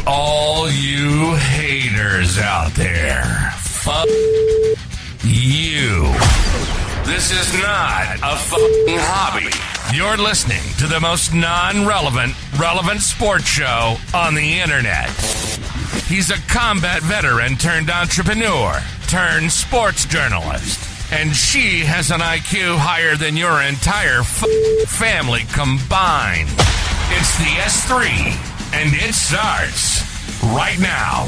all you haters out there, fuck you. This is not a fucking hobby. You're listening to the most relevant sports show on the internet. He's a combat veteran turned entrepreneur turned sports journalist. And she has an IQ higher than your entire family combined. It's the S3, and it starts right now.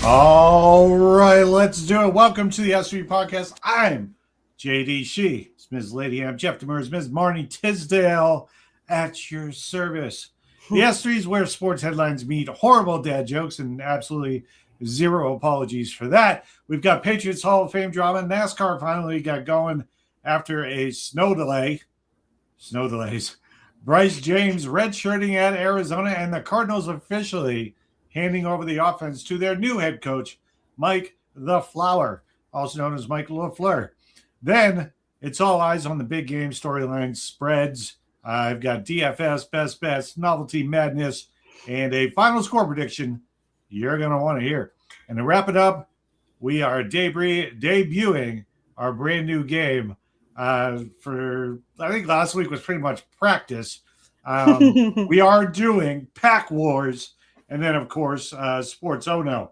All right, let's do it. Welcome to the S3 podcast. I'm JD. She is Ms. Lady. I'm Jeff Demers, Ms. Marnie Tisdale at your service. The S3 is where sports headlines meet horrible dad jokes, and absolutely zero apologies for that. We've got Patriots Hall of Fame drama. NASCAR finally got going after a snow delays. Bryce James redshirting at Arizona, and the Cardinals officially handing over the offense to their new head coach, Mike LaFleur, also known as Mike LaFleur. Then it's all eyes on the big game storyline spreads. I've got DFS, best bets, novelty madness, and a final score prediction you're going to want to hear. And to wrap it up, we are debuting our brand new game for, I think last week was pretty much practice. We are doing Pack Wars, and then, of course, Sports Oh No.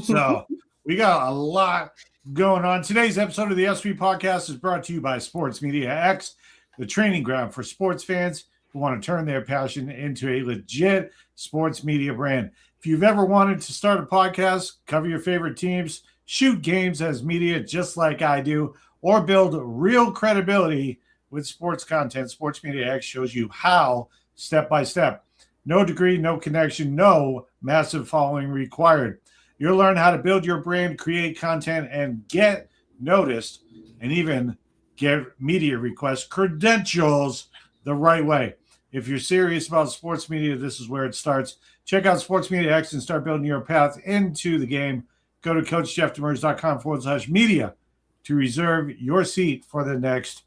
So we got a lot going on. Today's episode of the S3 podcast is brought to you by Sports Media X, the training ground for sports fans who want to turn their passion into a legit sports media brand. If you've ever wanted to start a podcast, cover your favorite teams, shoot games as media just like I do, or build real credibility with sports content, Sports Media X shows you how, step by step. No degree, no connection, no massive following required. You'll learn how to build your brand, create content, and get noticed, and even get media requests, credentials the right way. If you're serious about sports media, this is where it starts. Check out Sports Media X and start building your path into the game. Go to CoachJeffDemers.com/media to reserve your seat for the next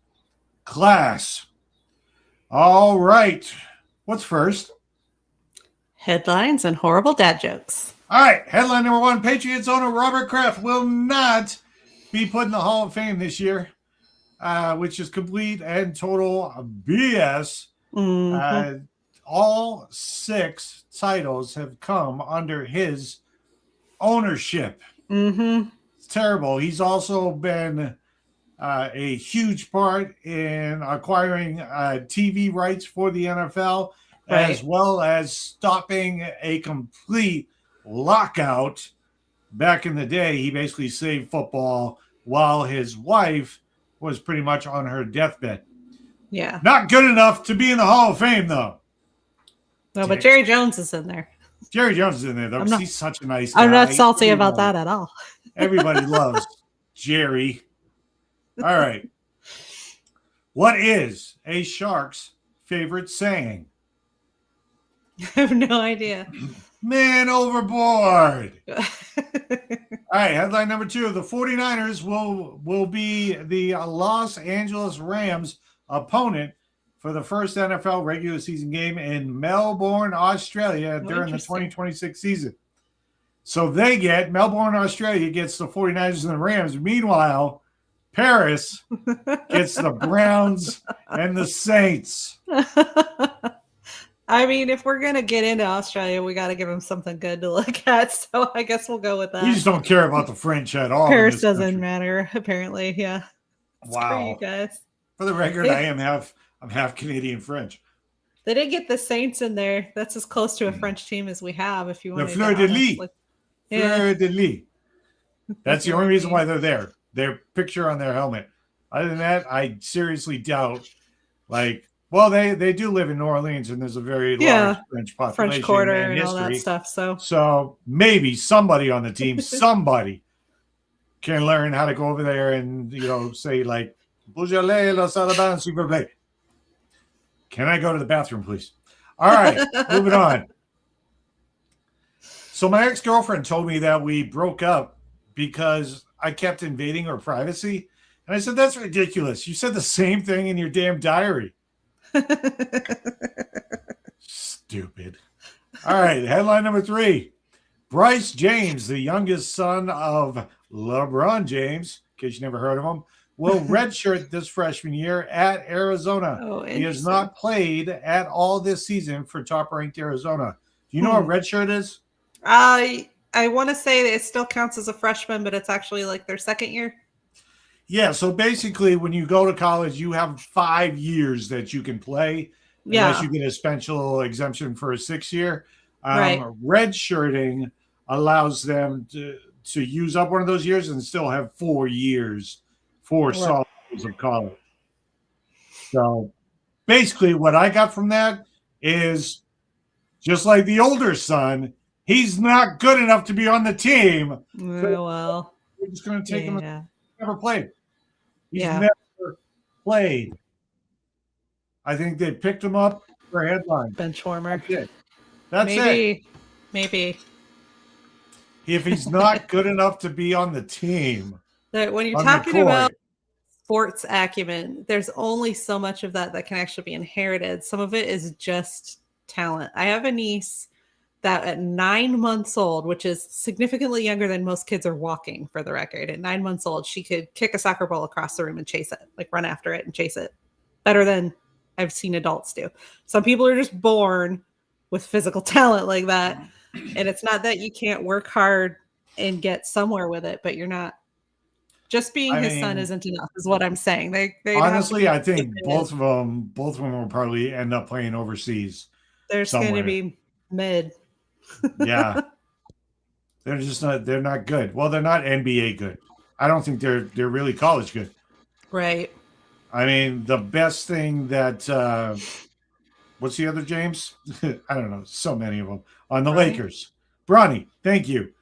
class. All right. What's first? Headlines and horrible dad jokes. All right. Headline number one, Patriots owner Robert Kraft will not be put in the Hall of Fame this year, which is complete and total BS. Mm-hmm. All 6 titles have come under his ownership. Mm-hmm. It's terrible. He's also been a huge part in acquiring TV rights for the NFL, right, as well as stopping a complete lockout. Back in the day, he basically saved football while his wife was pretty much on her deathbed. Yeah. Not good enough to be in the Hall of Fame, though. No, but Jerry Jones is in there. Jerry Jones is in there, though. He's such a nice guy. I'm not salty about that at all. Everybody loves Jerry. All right. What is a shark's favorite saying? I have no idea. Man overboard. All right, headline number 2. The 49ers will be the Los Angeles Rams opponent for the first NFL regular season game in Melbourne, Australia during the 2026 season. So Melbourne, Australia gets the 49ers and the Rams. Meanwhile, Paris gets the Browns and the Saints. I mean, if we're going to get into Australia, we got to give them something good to look at. So I guess we'll go with that. We just don't care about the French at all. Paris doesn't matter, apparently. Yeah. That's wow. great, guys. For the record, I'm half Canadian French. They did get the Saints in there. That's as close to a French team as we have, if you want to. The Fleur de Lis. Fleur de Lis. That's the only reason why they're there. Their picture on their helmet. Other than that, I seriously doubt. They do live in New Orleans, and there's a very large French population, French Quarter, and history. all that stuff. So maybe somebody on the team, somebody can learn how to go over there and say like, "Beaujolais, la Salaban, s'il vous plaît." Can I go to the bathroom, please? All right, moving on. So my ex-girlfriend told me that we broke up because I kept invading her privacy. And I said, that's ridiculous. You said the same thing in your damn diary. Stupid. All right, headline number 3. Bryce James, the youngest son of LeBron James, in case you never heard of him, will redshirt this freshman year at Arizona. Oh, he has not played at all this season for top-ranked Arizona. Do you know what redshirt is? I want to say that it still counts as a freshman, but it's actually like their second year. Yeah, so basically when you go to college, you have 5 years that you can play unless you get a special exemption for a 6th year. Right. Redshirting allows them to use up one of those years and still have 4 years, 4 solid years of college. So basically what I got from that is just like the older son, he's not good enough to be on the team. So well, we're just going to take him. Never played. He's never played. I think they picked him up for a headline. Bench warmer. That's it. Maybe. If he's not good enough to be on the team. When you're talking about sports acumen, there's only so much of that can actually be inherited. Some of it is just talent. I have a niece that at 9 months old, which is significantly younger than most kids are walking, for the record, at 9 months old, she could kick a soccer ball across the room and chase it, like run after it and chase it better than I've seen adults do. Some people are just born with physical talent like that. And it's not that you can't work hard and get somewhere with it, but you're not. Just being his son isn't enough, is what I'm saying. They honestly, I think both of them will probably end up playing overseas. They're going to be mid. Yeah. They're just not. They're not good. Well, they're not NBA good. I don't think they're really college good. Right. I mean, the best thing that what's the other James? I don't know. So many of them on the Lakers. Bronny. Thank you.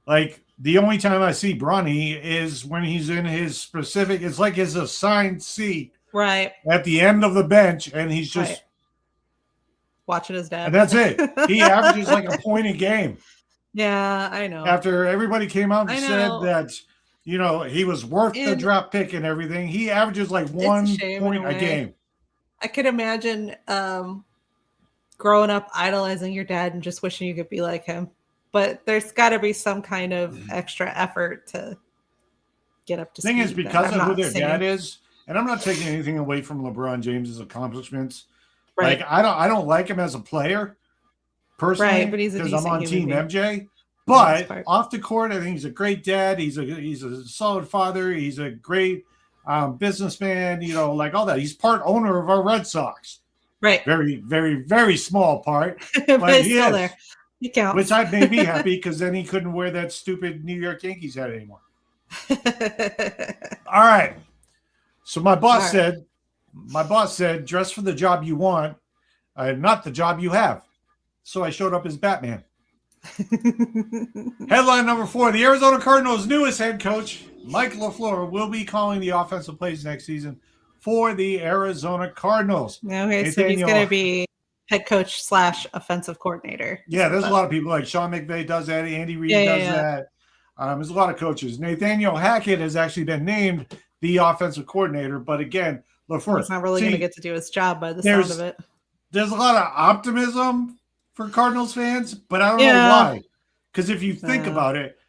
Like the only time I see Bronny is when he's in his specific. It's like his assigned seat. Right. At the end of the bench, and he's just watching his dad. And that's it. He averages like a point a game. Yeah, I know. After everybody came out and said that, he was worth the draft pick and everything, he averages like 1 point a game. I could imagine growing up idolizing your dad and just wishing you could be like him. But there's got to be some kind of extra effort to get up to speed. The thing is, because of who their dad is, and I'm not taking anything away from LeBron James's accomplishments. Right. Like I don't like him as a player personally, because I'm on Team MJ. But off the court, I think he's a great dad. He's a solid father. He's a great businessman. Like all that. He's part owner of our Red Sox. Right. Very, very, very small part, but he's still there. He counts. Which I made me happy because then he couldn't wear that stupid New York Yankees hat anymore. All right. So my boss said, dress for the job you want, not the job you have. So I showed up as Batman. Headline number 4, the Arizona Cardinals' newest head coach, Mike LaFleur, will be calling the offensive plays next season for the Arizona Cardinals. Okay, so he's going to be head coach / offensive coordinator. Yeah, there's a lot of people like Sean McVay does that. Andy Reid does that. There's a lot of coaches. Nathaniel Hackett has actually been named the offensive coordinator, but again, LaFleur, he's not really going to get to do his job by the sound of it. There's a lot of optimism for Cardinals fans, but I don't know why. Because if you think about it,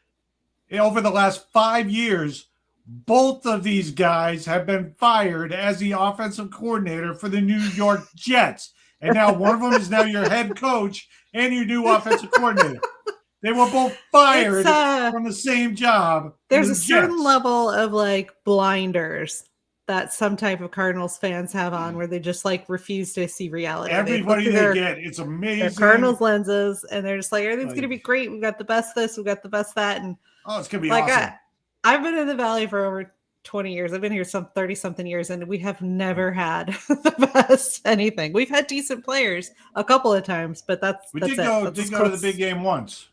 over the last 5 years, both of these guys have been fired as the offensive coordinator for the New York Jets. And now one of them is now your head coach and your new offensive coordinator. They were both fired from the same job. There's a certain level of like blinders that some type of Cardinals fans have on where they just like refuse to see reality. Everybody they get, it's amazing. Their Cardinals lenses, and they're just like, everything's going to be great. We've got the best this, we've got the best that. And it's going to be awesome. I've been in the Valley for over 20 years. I've been here some 30-something years, and we have never had the best anything. We've had decent players a couple of times, but we did go to the big game once.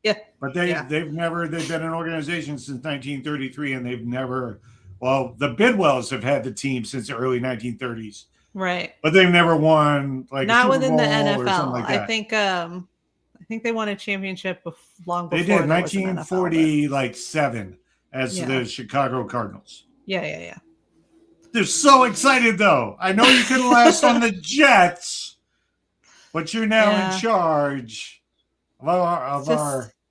Yeah. But they've been an organization since 1933, and they've never, the Bidwells have had the team since the early 1930s. Right. But they've never won like not a Super within Bowl the NFL. Or something like that. I think they won a championship long before. They did 1947 as the Chicago Cardinals. Yeah. They're so excited, though. I know you couldn't last on the Jets, but you're now in charge of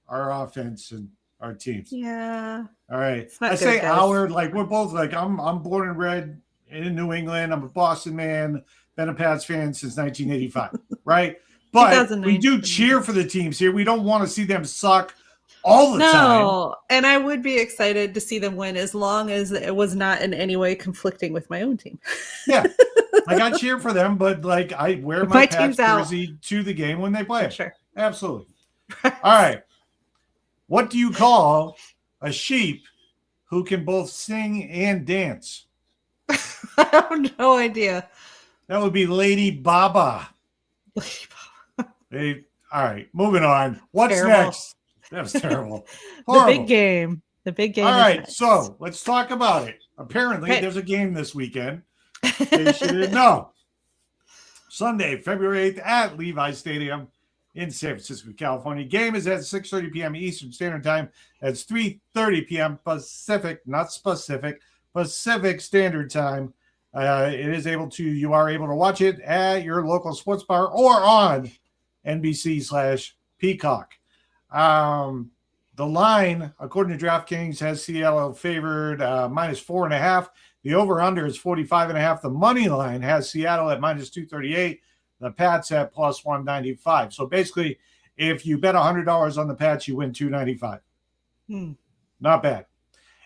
our offense and our teams. Yeah. All right. I good, say guys. Our, like, we're both like, I'm born and bred in New England. I'm a Boston man, been a Pats fan since 1985, right? But we do cheer for the teams here. We don't want to see them suck all the time. No, and I would be excited to see them win as long as it was not in any way conflicting with my own team. Yeah. Like, I cheer for them, but, like, I wear my Pats jersey to the game when they play. Sure. Absolutely. Right. All right. What do you call a sheep who can both sing and dance? I have no idea. That would be Lady Baba. All right, moving on. What's next? That was terrible. The big game. The big game. All right, so let's talk about it. Apparently, there's a game this weekend. In case you didn't know. Sunday, February 8th at Levi Stadium in San Francisco, California. Game is at 6:30 p.m. Eastern Standard Time. That's 3:30 p.m. Pacific, not specific, Pacific Standard Time. You are able to watch it at your local sports bar or on NBC/Peacock. The line, according to DraftKings, has Seattle favored -4.5. The over/under is 45.5. The money line has Seattle at -238. The Pats at +195. So basically, if you bet $100 on the Pats, you win $295. Not bad.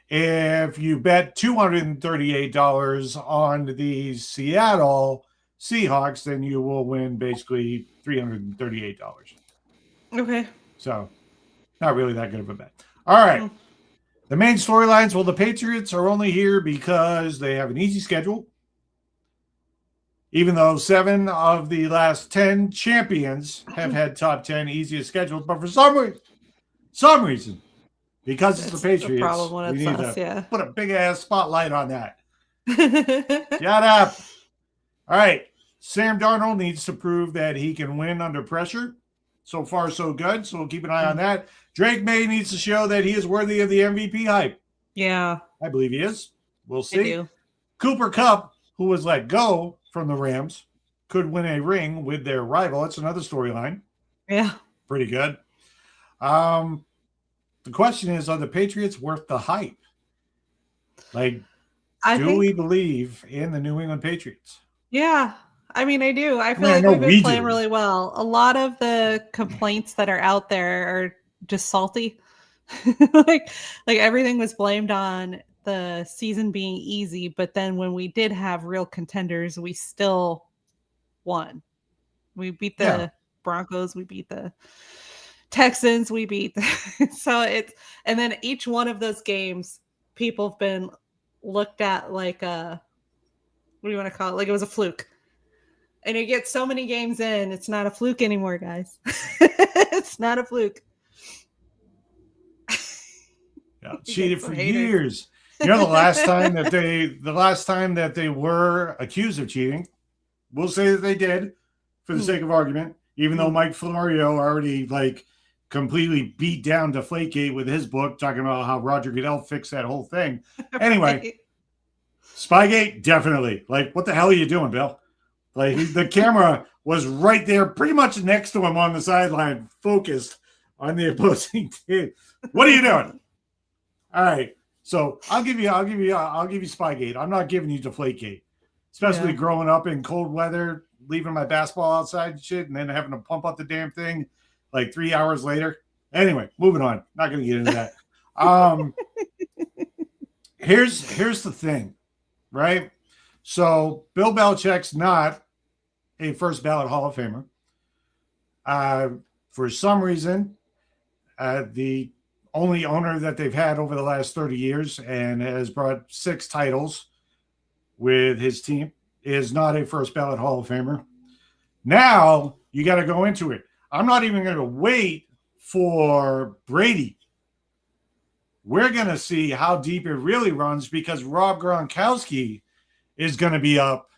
If you bet $238 on the Seattle Seahawks, then you will win basically $338. Okay. So, not really that good of a bet. All right. The main storylines, well, the Patriots are only here because they have an easy schedule. Even though 7 of the last 10 champions have had top 10 easiest schedules, but for some reason, because it's the Patriots, we need to put a big-ass spotlight on that. Shut up. All right. Sam Darnold needs to prove that he can win under pressure. So far, so good. So we'll keep an eye on that. Drake May needs to show that he is worthy of the MVP hype. Yeah. I believe he is. We'll see. Cooper Kupp, who was let go from the Rams, could win a ring with their rival. It's another storyline. Yeah. Pretty good. The question is, are the Patriots worth the hype? Like, do we believe in the New England Patriots? Yeah. I mean, I do. I feel like we've been playing really well. A lot of the complaints that are out there are just salty. like everything was blamed on the season being easy, but then when we did have real contenders, we still won. We beat the Broncos, we beat the Texans, we beat and then each one of those games, people have been looked at like what do you want to call it? Like it was a fluke. And you get so many games in, it's not a fluke anymore, guys. It's not a fluke. Yeah, cheated for years. You know, the last time that they were accused of cheating, we'll say that they did for the sake of argument, even though Mike Florio already completely beat down Deflategate with his book, talking about how Roger Goodell fixed that whole thing. Anyway, Spygate, definitely. Like, what the hell are you doing, Bill? Like, the camera was right there, pretty much next to him on the sideline, focused on the opposing team. What are you doing? All right. So I'll give you Spygate. I'm not giving you Deflategate, especially growing up in cold weather, leaving my basketball outside and shit, and then having to pump up the damn thing like 3 hours later. Anyway, moving on. Not going to get into that. Here's the thing, right? So Bill Belichick's not a first ballot Hall of Famer. For some reason, the only owner that they've had over the last 30 years and has brought 6 titles with his team is not a first ballot Hall of Famer. Now you got to go into it. I'm not even going to wait for Brady. We're going to see how deep it really runs because Rob Gronkowski is going to be up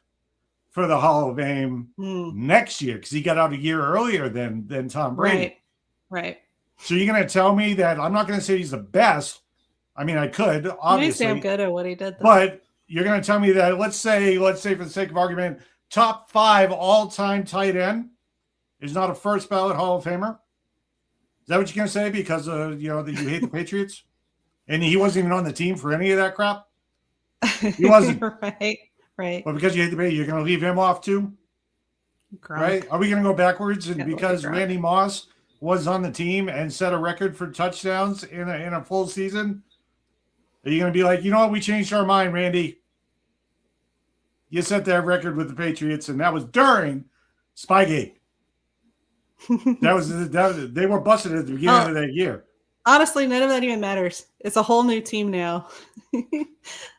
for the Hall of Fame next year because he got out a year earlier than Tom Brady. Right. So you're going to tell me that I'm not going to say he's the best. I mean, I could, obviously. He's damn good at what he did, though. But you're going to tell me that, let's say for the sake of argument, top 5 all-time tight end is not a first ballot Hall of Famer? Is that what you're going to say because, that you hate the Patriots? And he wasn't even on the team for any of that crap? He wasn't. Right. But because you hate the Patriots, you're going to leave him off too? Gronk. Right? Are we going to go backwards? And because Randy Moss was on the team and set a record for touchdowns in a full season, are you going to be like, you know what? We changed our mind, Randy. You set that record with the Patriots, and that was during Spygate. They were busted at the beginning of that year. Honestly, none of that even matters. It's a whole new team now.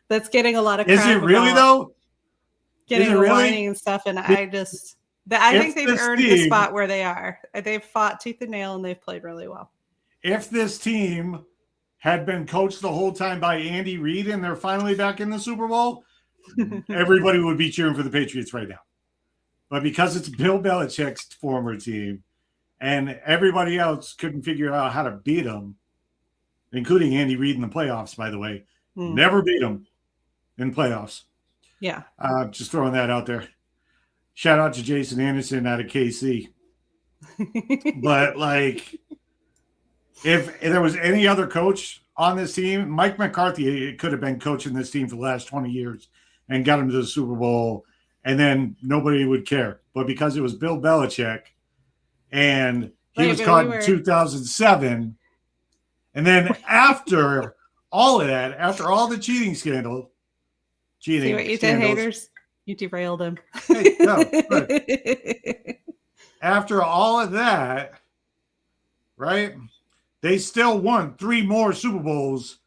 That's getting a lot of crap. Is it really though? Getting the whining and stuff, and I think they've earned the spot where they are. They've fought tooth and nail, and they've played really well. If this team had been coached the whole time by Andy Reid and they're finally back in the Super Bowl, everybody would be cheering for the Patriots right now. But because it's Bill Belichick's former team and everybody else couldn't figure out how to beat them, including Andy Reid in the playoffs, by the way, never beat them in playoffs. Yeah. Just throwing that out there. Shout out to Jason Anderson out of KC. But, if there was any other coach on this team, Mike McCarthy could have been coaching this team for the last 20 years and got him to the Super Bowl, and then nobody would care. But because it was Bill Belichick, and he was caught in 2007, and then after all of that, after all the cheating scandal, see what you did, haters? You derailed him. Hey, no, after all of that, right? They still won 3 more Super Bowls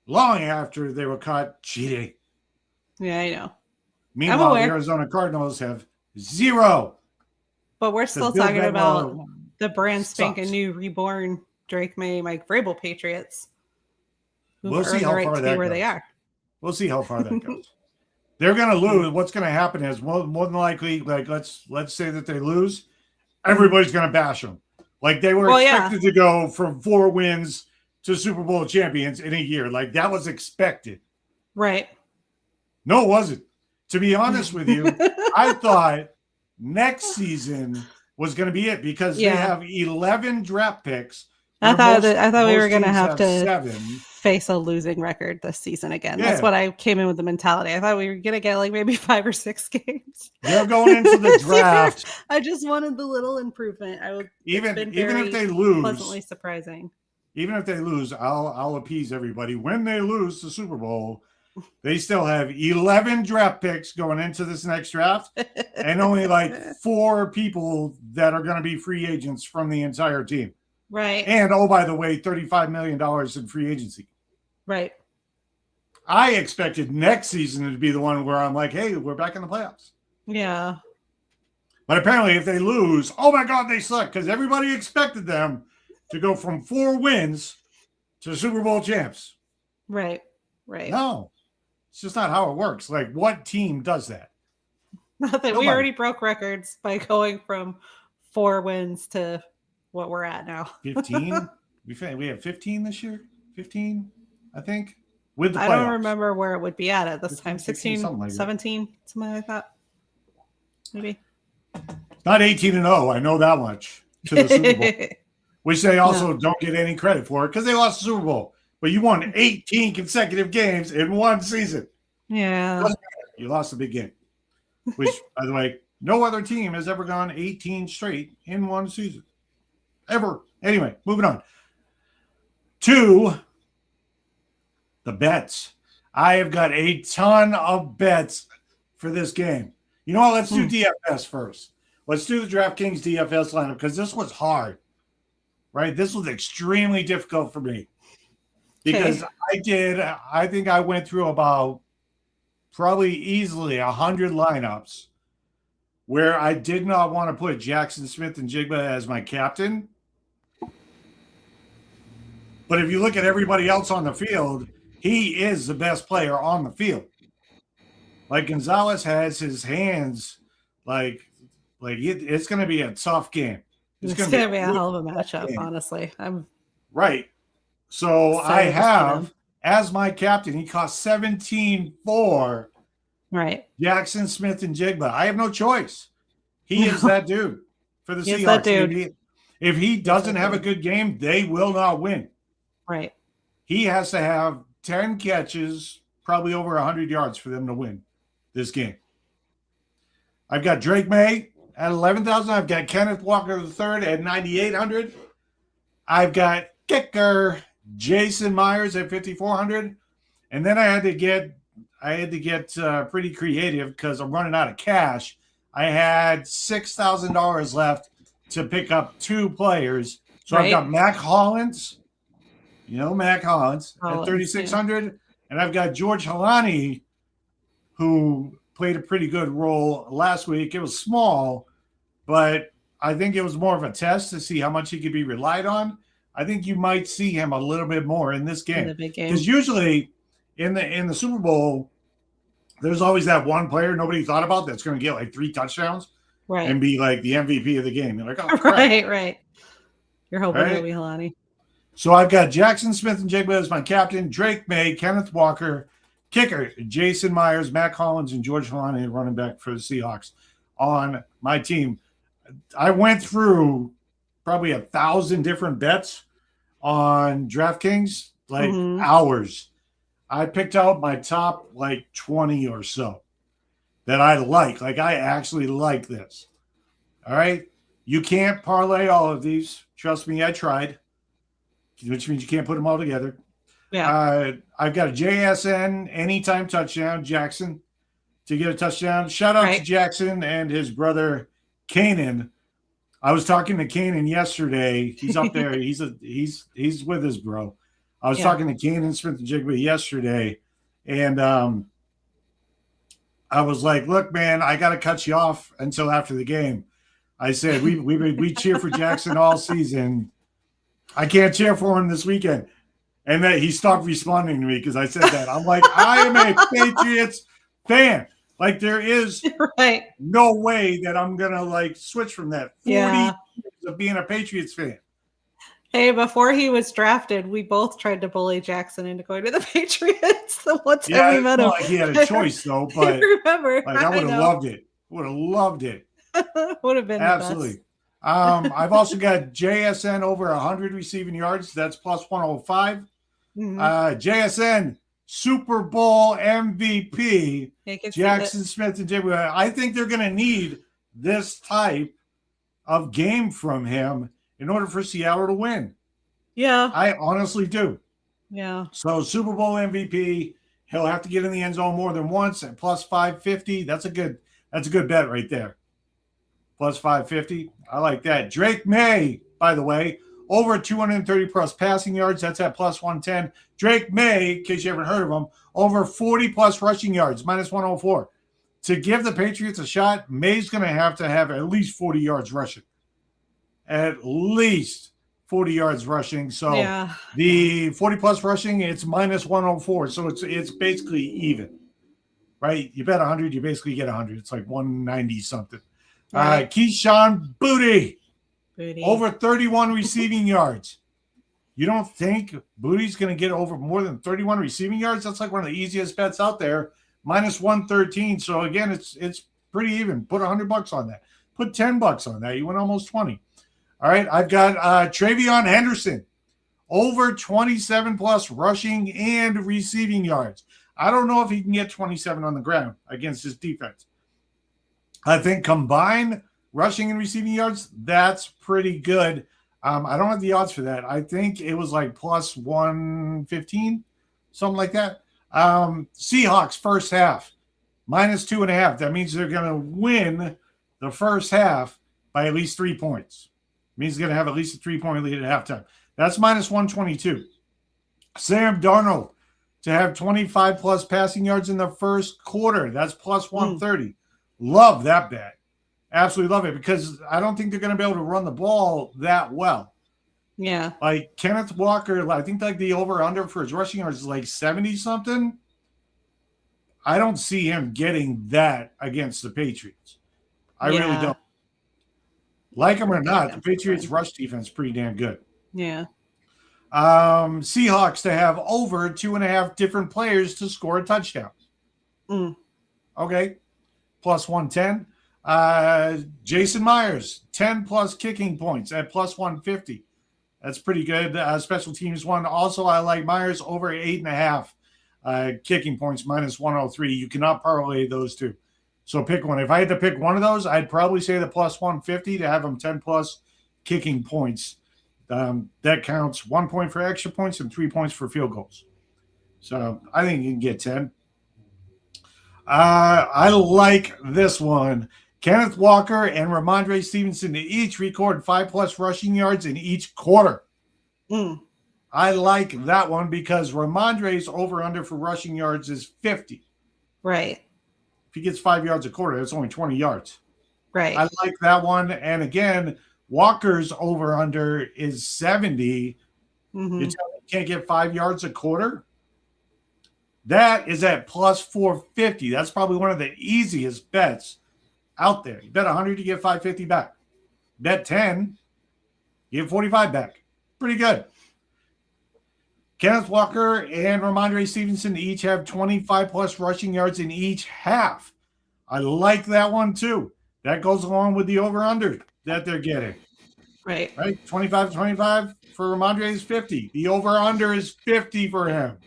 long after they were caught cheating. Yeah, I know. Meanwhile, the Arizona Cardinals have 0. But we're still talking about the brand spanking new reborn Drake May, Mike Vrabel Patriots. We'll see how far that goes. They are. We'll see how far that goes. They're going to lose. What's going to happen is more than likely, let's say that they lose, everybody's going to bash them. They were expected to go from 4 wins to Super Bowl champions in a year. That was expected. Right. No, it wasn't. To be honest with you, I thought next season was going to be it because they have 11 draft picks. I thought we were going to have to face a losing record this season again. Yeah. That's what I came in with the mentality. I thought we were going to get maybe 5 or 6 games. They're going into the draft. I just wanted the little improvement. Even if they lose, pleasantly surprising. Even if they lose, I'll appease everybody. When they lose the Super Bowl, they still have 11 draft picks going into this next draft, and only 4 people that are going to be free agents from the entire team. Right. And, oh, by the way, $35 million in free agency. Right. I expected next season to be the one where I'm like, hey, we're back in the playoffs. Yeah. But apparently if they lose, oh, my God, they suck because everybody expected them to go from 4 wins to Super Bowl champs. Right. Right. No, it's just not how it works. What team does that? Nothing. We already broke records by going from 4 wins to what we're at now. 15? We have 15 this year? 15, I think. With the playoffs. I don't remember where it would be at this 15, time. 16, 17, something like that. Maybe. Not 18-0. I know that much to the Super Bowl. Which they also don't get any credit for it because they lost the Super Bowl. But you won 18 consecutive games in one season. Yeah. You lost a big game. Which, by the way, no other team has ever gone 18 straight in one season. Ever. Anyway, moving on. To the bets. I have got a ton of bets for this game. You know what? Let's do DFS first. Let's do the DraftKings DFS lineup because this was hard. Right? This was extremely difficult for me. Because I think I went through about probably easily 100 lineups where I did not want to put Jackson Smith and Jigba as my captain. But if you look at everybody else on the field, he is the best player on the field. Gonzalez has his hands it's going to be a tough game. It's going to be a hell of a matchup, honestly. Right. So I have as my captain. He cost 17 for Jackson Smith-Njigba. I have no choice. He is that dude for the Seahawks. That dude. If he doesn't have a good game, they will not win. Right. He has to have 10 catches, probably over 100 yards for them to win this game. I've got Drake May at 11,000. I've got Kenneth Walker III at 9,800. I've got kicker Jason Myers at 5,400. And then I had to get pretty creative because I'm running out of cash. I had $6,000 left to pick up 2 players. So I've got Mac Hollins. You know Mac Hollins at 3,600. Yeah. And I've got George Halani, who played a pretty good role last week. It was small, but I think it was more of a test to see how much he could be relied on. I think you might see him a little bit more in this game. In the big game. Because usually in the Super Bowl, there's always that one player nobody thought about that's going to get like 3 touchdowns and be like the MVP of the game. You're like, oh, crap. Right. You're hoping it'll be Halani. So I've got Jackson Smith-Njigba as my captain, Drake May, Kenneth Walker, kicker Jason Myers, Mac Hollins, and George Halani running back for the Seahawks on my team. I went through probably 1,000 different bets on DraftKings, hours. I picked out my top 20 or so that I like. Like, I actually like this. All right. You can't parlay all of these. Trust me, I tried, which means you can't put them all together. Yeah. I've got a JSN anytime touchdown, Jackson, to get a touchdown. Shout out to Jackson and his brother Kanan. I was talking to Kanan yesterday. He's up there. He's with his bro. I was talking to Kanan Smith-Njigba yesterday, and I was like, "Look, man, I got to cut you off until after the game." I said, "We cheer for Jackson all season. I can't cheer for him this weekend." And then he stopped responding to me because I said that. I'm like, I am a Patriots fan. Like, there is no way that I'm going to, switch from that 40 years of being a Patriots fan. Hey, before he was drafted, we both tried to bully Jackson into going to the Patriots. So once we met him. He had a choice, though. But I remember. I would have loved it. Would have loved it. Would have been absolutely. I've also got JSN over 100 receiving yards. That's plus 105. JSN Super Bowl MVP Jackson Smith-Njigba. I think they're going to need this type of game from him in order for Seattle to win. Yeah, I honestly do. Yeah. So Super Bowl MVP, he'll have to get in the end zone more than once at plus 550. That's a good bet right there. Plus 550. I like that. Drake May, by the way, over 230 plus passing yards. That's at plus 110. Drake May, in case you haven't heard of him, over 40 plus rushing yards, minus 104. To give the Patriots a shot, May's going to have at least 40 yards rushing. At least 40 yards rushing. So the 40 plus rushing, it's minus 104. So it's basically even, right? You bet 100, you basically get 100. It's like 190 something. Keyshawn Booty. Over 31 receiving yards. You don't think Booty's going to get over more than 31 receiving yards? That's like one of the easiest bets out there. Minus 113. So again, it's pretty even. Put $100 on that. Put $10 on that. You win almost 20. All right. I've got Travion Henderson. Over 27 plus rushing and receiving yards. I don't know if he can get 27 on the ground against his defense. I think combined rushing and receiving yards, that's pretty good. I don't have the odds for that. I think it was like plus 115, something like that. Seahawks first half, minus 2.5. That means they're going to win the first half by at least 3 points. It means they're going to have at least a 3-point lead at halftime. That's minus 122. Sam Darnold to have 25 plus passing yards in the first quarter. That's plus 130. Love that bet. Absolutely love it because I don't think they're going to be able to run the ball that well. Yeah. Like Kenneth Walker, I think the over-under for his rushing yards is like 70-something. I don't see him getting that against the Patriots. I really don't. Like him or not, the Patriots' rush defense is pretty damn good. Yeah. Seahawks to have over 2.5 different players to score a touchdown. Okay. Plus 110. Jason Myers, 10 plus kicking points at plus 150. That's pretty good. Special teams one. Also, I like Myers over 8.5 kicking points minus 103. You cannot parlay those two. So pick one. If I had to pick one of those, I'd probably say the plus 150 to have him 10 plus kicking points. That counts 1 point for extra points and 3 points for field goals. So I think you can get 10. I like this one. Kenneth Walker and Ramondre Stevenson to each record 5 plus rushing yards in each quarter. I like that one because Ramondre's over-under for rushing yards is 50. Right. If he gets 5 yards a quarter, that's only 20 yards. Right. I like that one. And again, Walker's over-under is 70. You tell me you can't get 5 yards a quarter? That is at plus 450. That's probably one of the easiest bets out there. You bet 100, you get 550 back. Bet 10, you get 45 back. Pretty good. Kenneth Walker and Ramondre Stevenson each have 25 plus rushing yards in each half. I like that one too. That goes along with the over-under that they're getting. Right. 25 for Ramondre is 50. The over-under is 50 for him.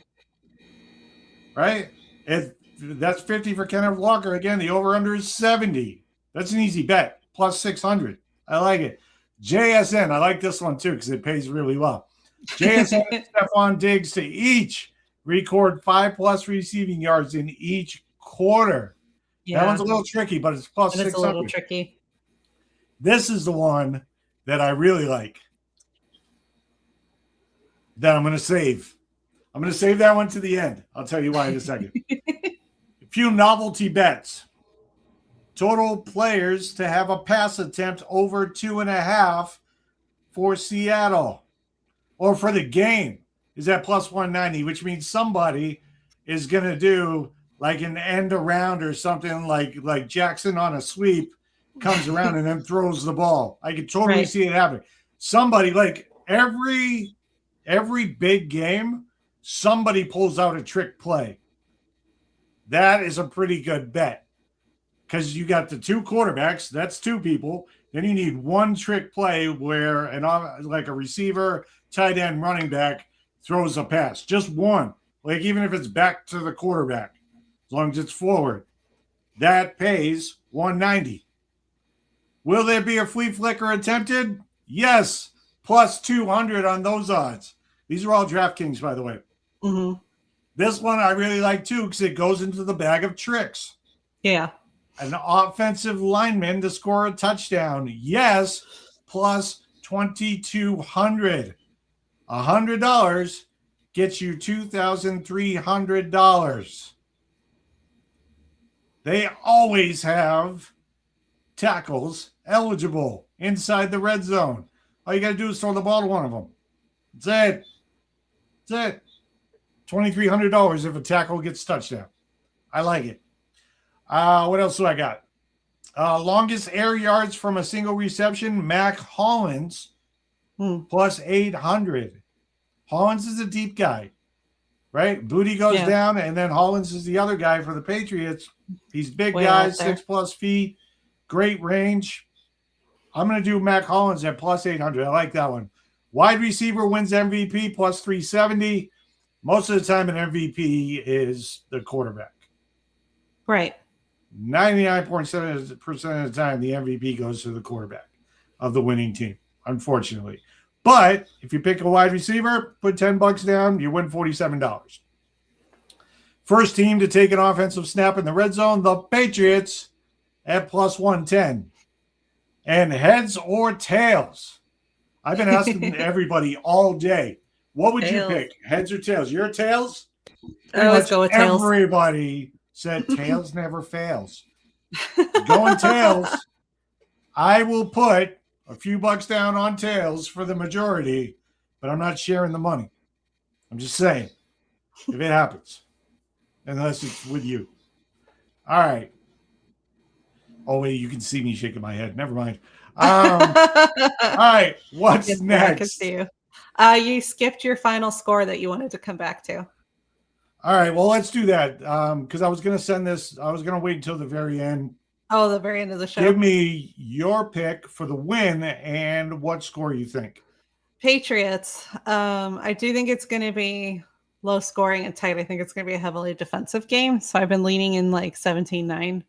Right? That's 50 for Kenneth Walker. Again, the over-under is 70. That's an easy bet. Plus 600. I like it. JSN. I like this one too because it pays really well. JSN and Stephon Diggs to each record 5 plus receiving yards in each quarter. Yeah. That one's a little tricky, but it's plus 600. It's a little tricky. This is the one that I really like that I'm going to save. I'm going to save that one to the end. I'll tell you why in a second. A few novelty bets. Total players to have a pass attempt over 2.5 for Seattle or for the game is at plus 190, which means somebody is going to do like an end around or something like Jackson on a sweep comes around and then throws the ball. I could totally see it happening. Somebody like every big game, somebody pulls out a trick play. That is a pretty good bet because you got the two quarterbacks. That's two people. Then you need one trick play where like a receiver, tight end, running back throws a pass. Just one. Like even if it's back to the quarterback, as long as it's forward, that pays 190. Will there be a flea flicker attempted? Yes. Plus 200 on those odds. These are all DraftKings, by the way. This one I really like too because it goes into the bag of tricks. Yeah. An offensive lineman to score a touchdown. Yes. Plus 2,200. $100 gets you $2,300. They always have tackles eligible inside the red zone. All you got to do is throw the ball to one of them. That's it. $2,300 if a tackle gets touchdown. I like it. What else do I got? Longest air yards from a single reception, Mac Hollins, plus 800. Hollins is a deep guy, right? Booty goes down, and then Hollins is the other guy for the Patriots. He's big guy, 6+ feet, great range. I'm going to do Mac Hollins at plus 800. I like that one. Wide receiver wins MVP plus 370. Most of the time, an MVP is the quarterback. Right. 99.7% of the time, the MVP goes to the quarterback of the winning team, unfortunately. But if you pick a wide receiver, put $10 down, you win $47. First team to take an offensive snap in the red zone, the Patriots at plus 110. And heads or tails? I've been asking everybody all day. What would you pick? Heads or tails? Your tails? I always go with tails. Everybody said tails never fails. Going tails. I will put a few bucks down on tails for the majority, but I'm not sharing the money. I'm just saying, if it happens, unless it's with you. All right. Oh, wait, you can see me shaking my head. Never mind. All right, what's next? You skipped your final score that you wanted to come back to. All right, well, let's do that because I was going to send this. I was going to wait until the very end. Oh, the very end of the show. Give me your pick for the win and what score you think. Patriots. I do think it's going to be low scoring and tight. I think it's going to be a heavily defensive game. So I've been leaning in like 17-9.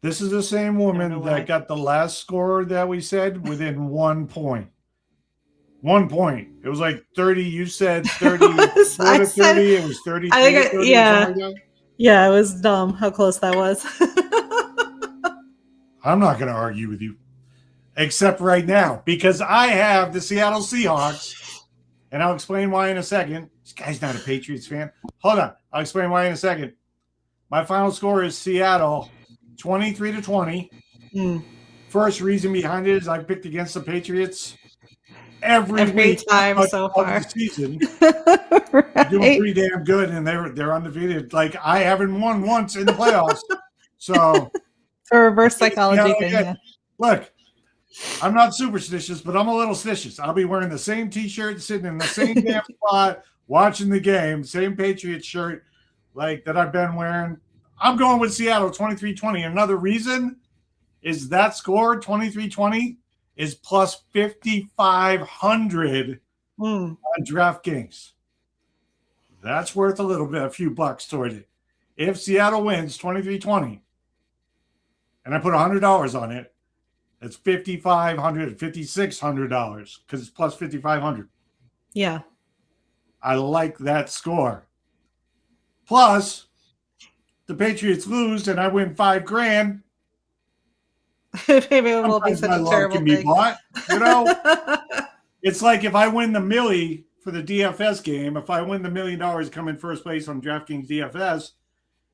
This is the same woman that got the last score that we said within 1 point. 1 point. It was like 30. You said 30. I said 30. It was 30. I think 30, yeah. Yeah, it was dumb how close that was. I'm not going to argue with you, except right now, because I have the Seattle Seahawks, and I'll explain why in a second. This guy's not a Patriots fan. Hold on. I'll explain why in a second. My final score is Seattle 23-20. First reason behind it is I picked against the Patriots every time so far the season. Right. Doing pretty damn good, and they're undefeated. Like, I haven't won once in the playoffs. So a reverse psychology thing. Yeah. Look, I'm not superstitious, but I'm a little stitious. I'll be wearing the same T-shirt, sitting in the same damn spot, watching the game, same Patriots shirt like that I've been wearing. I'm going with Seattle 23-20. Another reason is that score 23-20 is plus 5,500 on DraftKings. That's worth a few bucks toward it. If Seattle wins 23-20, and I put $100 on it, it's $5,500, $5,600 because it's plus 5,500. Yeah. I like that score. Plus, the Patriots lose and I win $5,000. Maybe it will be such a terrible thing. Bought, you know, it's like if I win the millie for the DFS game, if I win the $1 million, come in first place on DraftKings DFS,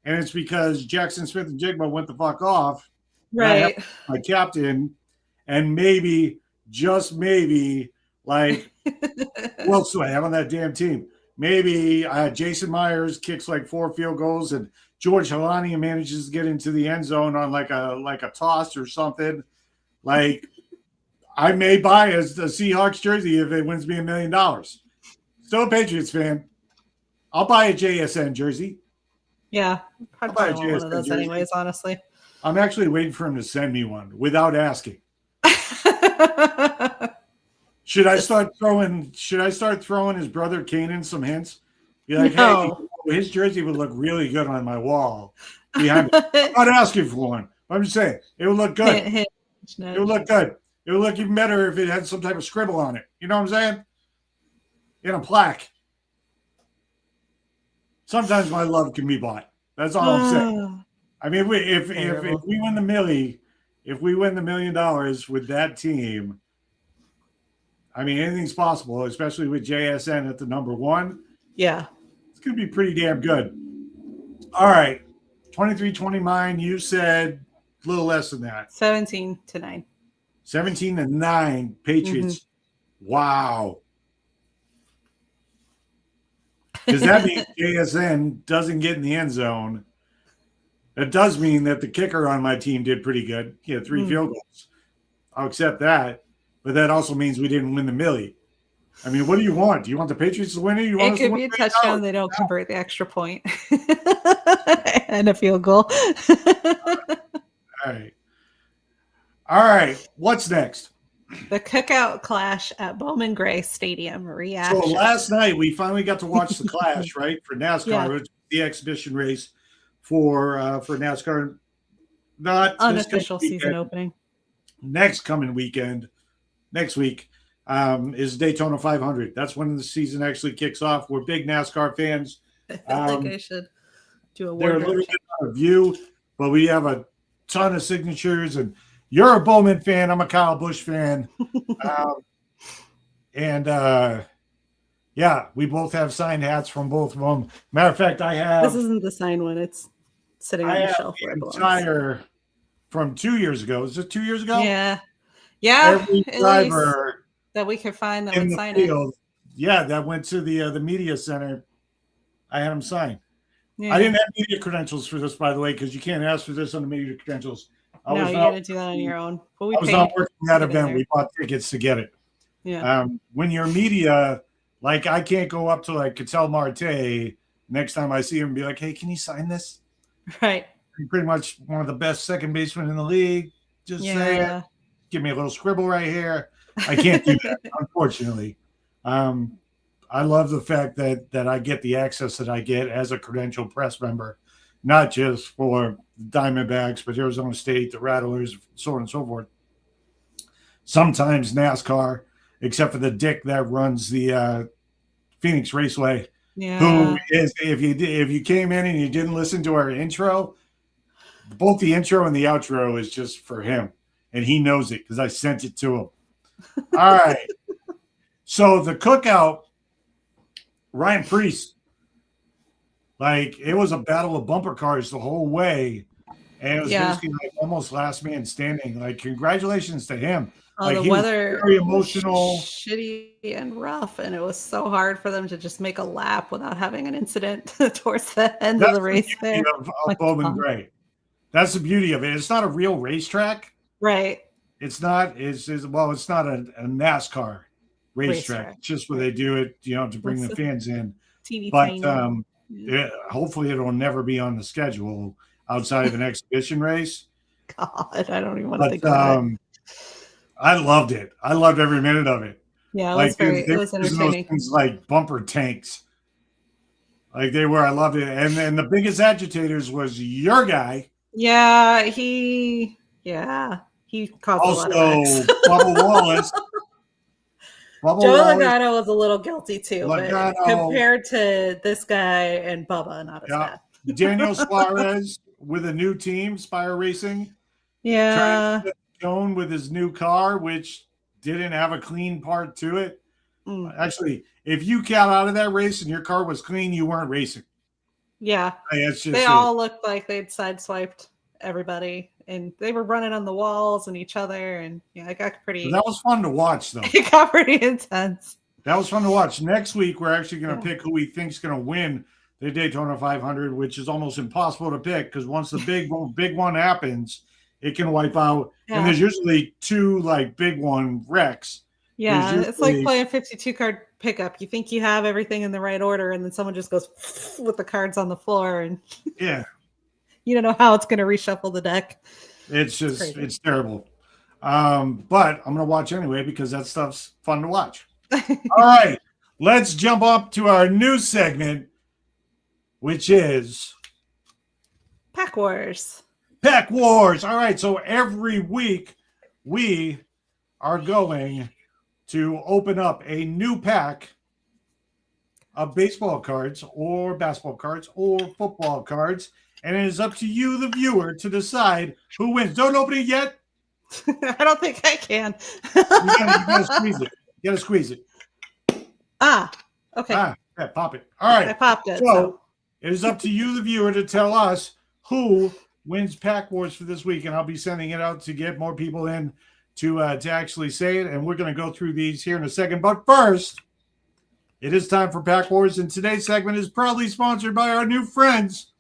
and it's because Jackson Smith and Jigba went the fuck off. Right. My captain, and maybe, just maybe, like, who else do I have on that damn team? Maybe Jason Myers kicks like 4 field goals, and George Halani manages to get into the end zone on like a toss or something. Like, I may buy a Seahawks jersey if it wins me $1 million. Still a Patriots fan. I'll buy a JSN jersey. Yeah, I'll buy one of those jersey. Anyways, honestly. I'm actually waiting for him to send me one without asking. Should I start throwing his brother Kanan some hints? Be like, hey, his jersey would look really good on my wall behind me. I'm not asking for one. I'm just saying it would look good. It would look good. It would look even better if it had some type of scribble on it. You know what I'm saying? In a plaque. Sometimes my love can be bought. That's all I'm saying. I mean, if we win the millie, if we win the $1 million with that team, I mean, anything's possible, especially with JSN at the number 1. Yeah. It's going to be pretty damn good. All right. 23-20 mine. You said a little less than that. 17-9. 17-9 Patriots. Mm-hmm. Wow. Because that means JSN doesn't get in the end zone. That does mean that the kicker on my team did pretty good. He had 3 field goals. I'll accept that. But that also means we didn't win the millie. I mean, what do you want? Do you want the Patriots to win it? It could be a touchdown. They don't convert the extra point. And a field goal. All right. What's next? The cookout clash at Bowman Gray Stadium. Reaction. So last night we finally got to watch the clash, right? For NASCAR, yeah. Which was the exhibition race for NASCAR. Not unofficial season opening. Next week is Daytona 500. That's when the season actually kicks off. We're big NASCAR fans. I think I should do a they're a little bit out of view, but we have a ton of signatures. And you're a Bowman fan. I'm a Kyle Busch fan. Yeah, we both have signed hats from both of them. Matter of fact, I have. This isn't the signed one. It's sitting on the shelf where it belongs. Entire from 2 years ago. Is it 2 years ago? Yeah. Every driver that we could find that would sign it. Yeah, that went to the media center. I had him sign. Yeah. I didn't have media credentials for this, by the way, because you can't ask for this on the media credentials. No, you got to do that on your own. But I was not working that event. We bought tickets to get it. Yeah. When you're media, like I can't go up to like Ketel Marte next time I see him and be like, hey, can you sign this? Right. You're pretty much one of the best second basemen in the league. Just say it. Give me a little scribble right here. I can't do that, unfortunately. I love the fact that I get the access that I get as a credentialed press member, not just for Diamondbacks, but Arizona State, the Rattlers, so on and so forth. Sometimes NASCAR, except for the dick that runs the Phoenix Raceway, who is if you came in and you didn't listen to our intro, both the intro and the outro is just for him, and he knows it because I sent it to him. All right. So the cookout, Ryan Priest, like it was a battle of bumper cars the whole way, and it was basically like almost last man standing. Like congratulations to him. Like the weather very emotional, shitty and rough, and it was so hard for them to just make a lap without having an incident towards the end of the race. There, of Bowman Gray. That's the beauty of it. It's not a real racetrack, right? It's not. It's not a NASCAR racetrack. It's just where they do it, to bring the fans in. Hopefully it'll never be on the schedule outside of an exhibition race. God, I don't even want to think about it. I loved it. I loved every minute of it. Yeah, it was entertaining. Those things like bumper tanks. Like they were. I loved it. And the biggest agitators was your guy. Yeah, he caused also, a lot of Bubba Wallace. Joe Logano was a little guilty too, but compared to this guy and Bubba, not as bad. Daniel Suarez with a new team, Spire Racing. Yeah. Shown with his new car, which didn't have a clean part to it. Actually, if you got out of that race and your car was clean, you weren't racing. Yeah. They all looked like they'd sideswiped everybody, and they were running on the walls and each other, and it got pretty. But that was fun to watch, though. It got pretty intense. That was fun to watch. Next week, we're actually going to pick who we think's going to win the Daytona 500, which is almost impossible to pick because once the big one happens, it can wipe out. Yeah. And there's usually two big one wrecks. Yeah, it's like playing 52 card pickup. You think you have everything in the right order, and then someone just goes with the cards on the floor, and you don't know how it's going to reshuffle the deck. It's terrible. But I'm going to watch anyway because that stuff's fun to watch. All right, let's jump up to our new segment, which is Pack Wars. Pack Wars. All right, so every week we are going to open up a new pack of baseball cards or basketball cards or football cards, and it is up to you, the viewer, to decide who wins. Don't open it yet. I don't think I can. You gotta squeeze it. You gotta squeeze it. Okay. Yeah, pop it. All right. I popped it. So it is up to you, the viewer, to tell us who wins Pack Wars for this week, and I'll be sending it out to get more people in to actually say it, and we're going to go through these here in a second. But first, it is time for Pack Wars, and today's segment is proudly sponsored by our new friends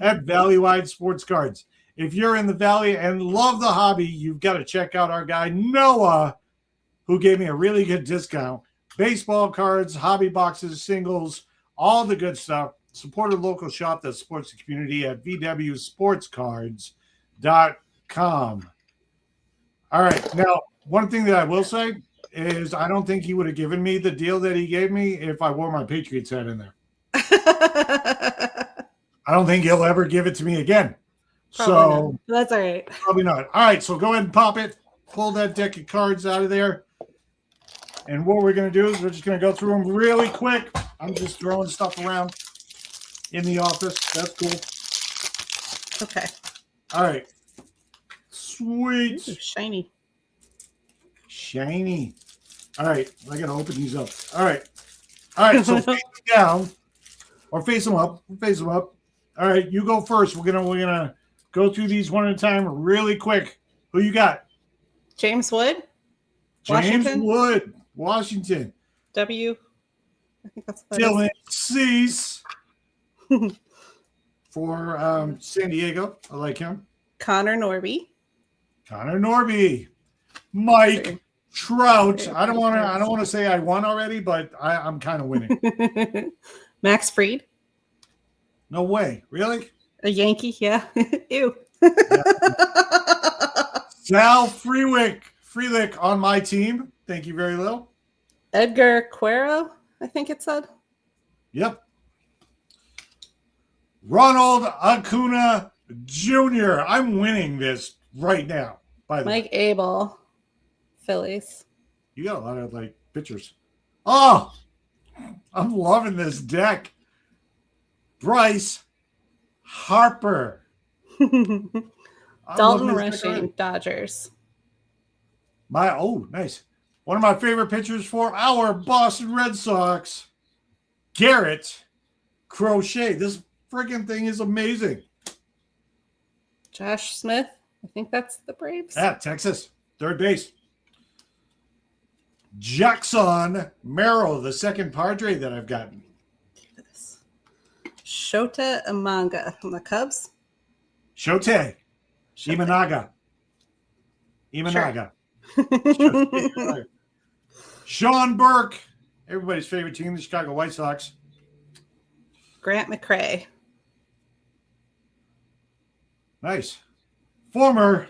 at Valley-Wide Sports Cards. If you're in the Valley and love the hobby, you've got to check out our guy, Noah, who gave me a really good discount. Baseball cards, hobby boxes, singles, all the good stuff. Support a local shop that supports the community at vwsportscards.com. All right. Now, one thing that I will say is I don't think he would have given me the deal that he gave me if I wore my Patriots hat in there. I don't think he'll ever give it to me again. Probably not. That's all right. Probably not. All right. So go ahead and pop it. Pull that deck of cards out of there. And what we're going to do is we're just going to go through them really quick. I'm just throwing stuff around in the office. That's cool. Okay. All right. Sweet. Ooh, shiny. All right. I got to open these up. All right. So face them down or face them up. All right. You go first. We're gonna go through these one at a time really quick. Who you got? James Wood. Washington. W. I think that's what Dylan Cease for San Diego. I like him. Connor Norby. Mike Trout. I don't want to say I won already, but I'm kind of winning. Max Fried. No way. Really? A Yankee, yeah. Ew. Yeah. Sal Freelick on my team. Thank you very little. Edgar Cuero, I think it said. Yep. Ronald Acuna Jr. I'm winning this right now. By the Mike way. Abel, Phillies. You got a lot of pictures. Oh, I'm loving this deck. Bryce Harper. Dalton Rushing, Dodgers. Nice. One of my favorite pitchers for our Boston Red Sox, Garrett Crochet. This friggin' thing is amazing. Josh Smith. I think that's the Braves. At Texas, third base. Jackson Merrill, the second Padre that I've gotten. Shota Imanga from the Cubs. Shote. Imanaga. Sure. Sean Burke, everybody's favorite team, the Chicago White Sox. Grant McCray. Nice. Former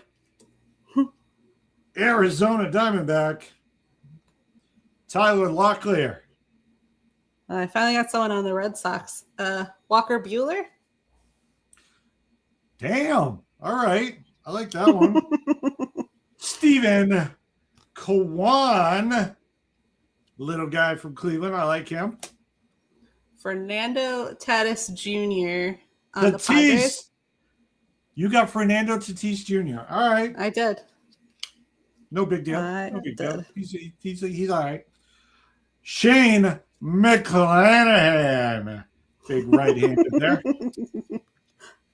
Arizona Diamondback, Tyler Locklear. I finally got someone on the Red Sox. Walker Buehler. Damn. All right. I like that one. Steven Kwan, little guy from Cleveland. I like him. Fernando Tatis Jr. on the Padres. You got Fernando Tatis Jr. All right. I did. No big deal. No big deal. He's all right. Shane McClanahan. Big right-handed there.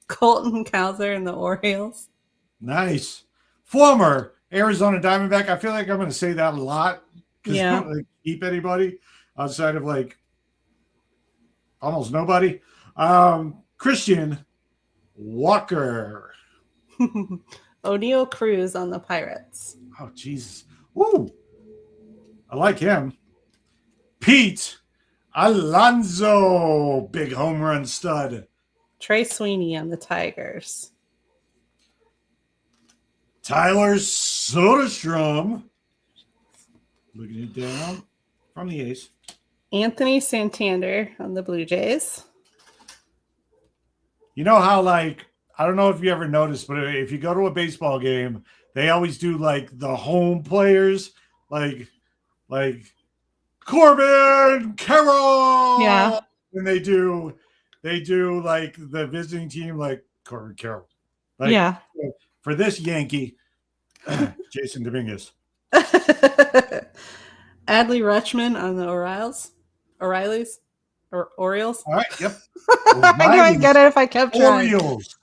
Colton Cowser and the Orioles. Nice. Former Arizona Diamondback. I feel like I'm going to say that a lot because I don't keep anybody outside of almost nobody. Christian Walker. O'Neal Cruz on the Pirates. Oh, Jesus. Woo. I like him. Pete Alonso. Big home run stud. Trey Sweeney on the Tigers. Tyler Soderstrom. Looking it down from the A's. Anthony Santander on the Blue Jays. You know how, I don't know if you ever noticed, but if you go to a baseball game, they always do, the home players, like Corbin Carroll. Yeah. And they do, the visiting team, Corbin Carroll. Yeah. For this Yankee, Jason Dominguez. Adley Rutschman on the Orioles. All right, yep. I knew I'd get it if I kept trying. Orioles.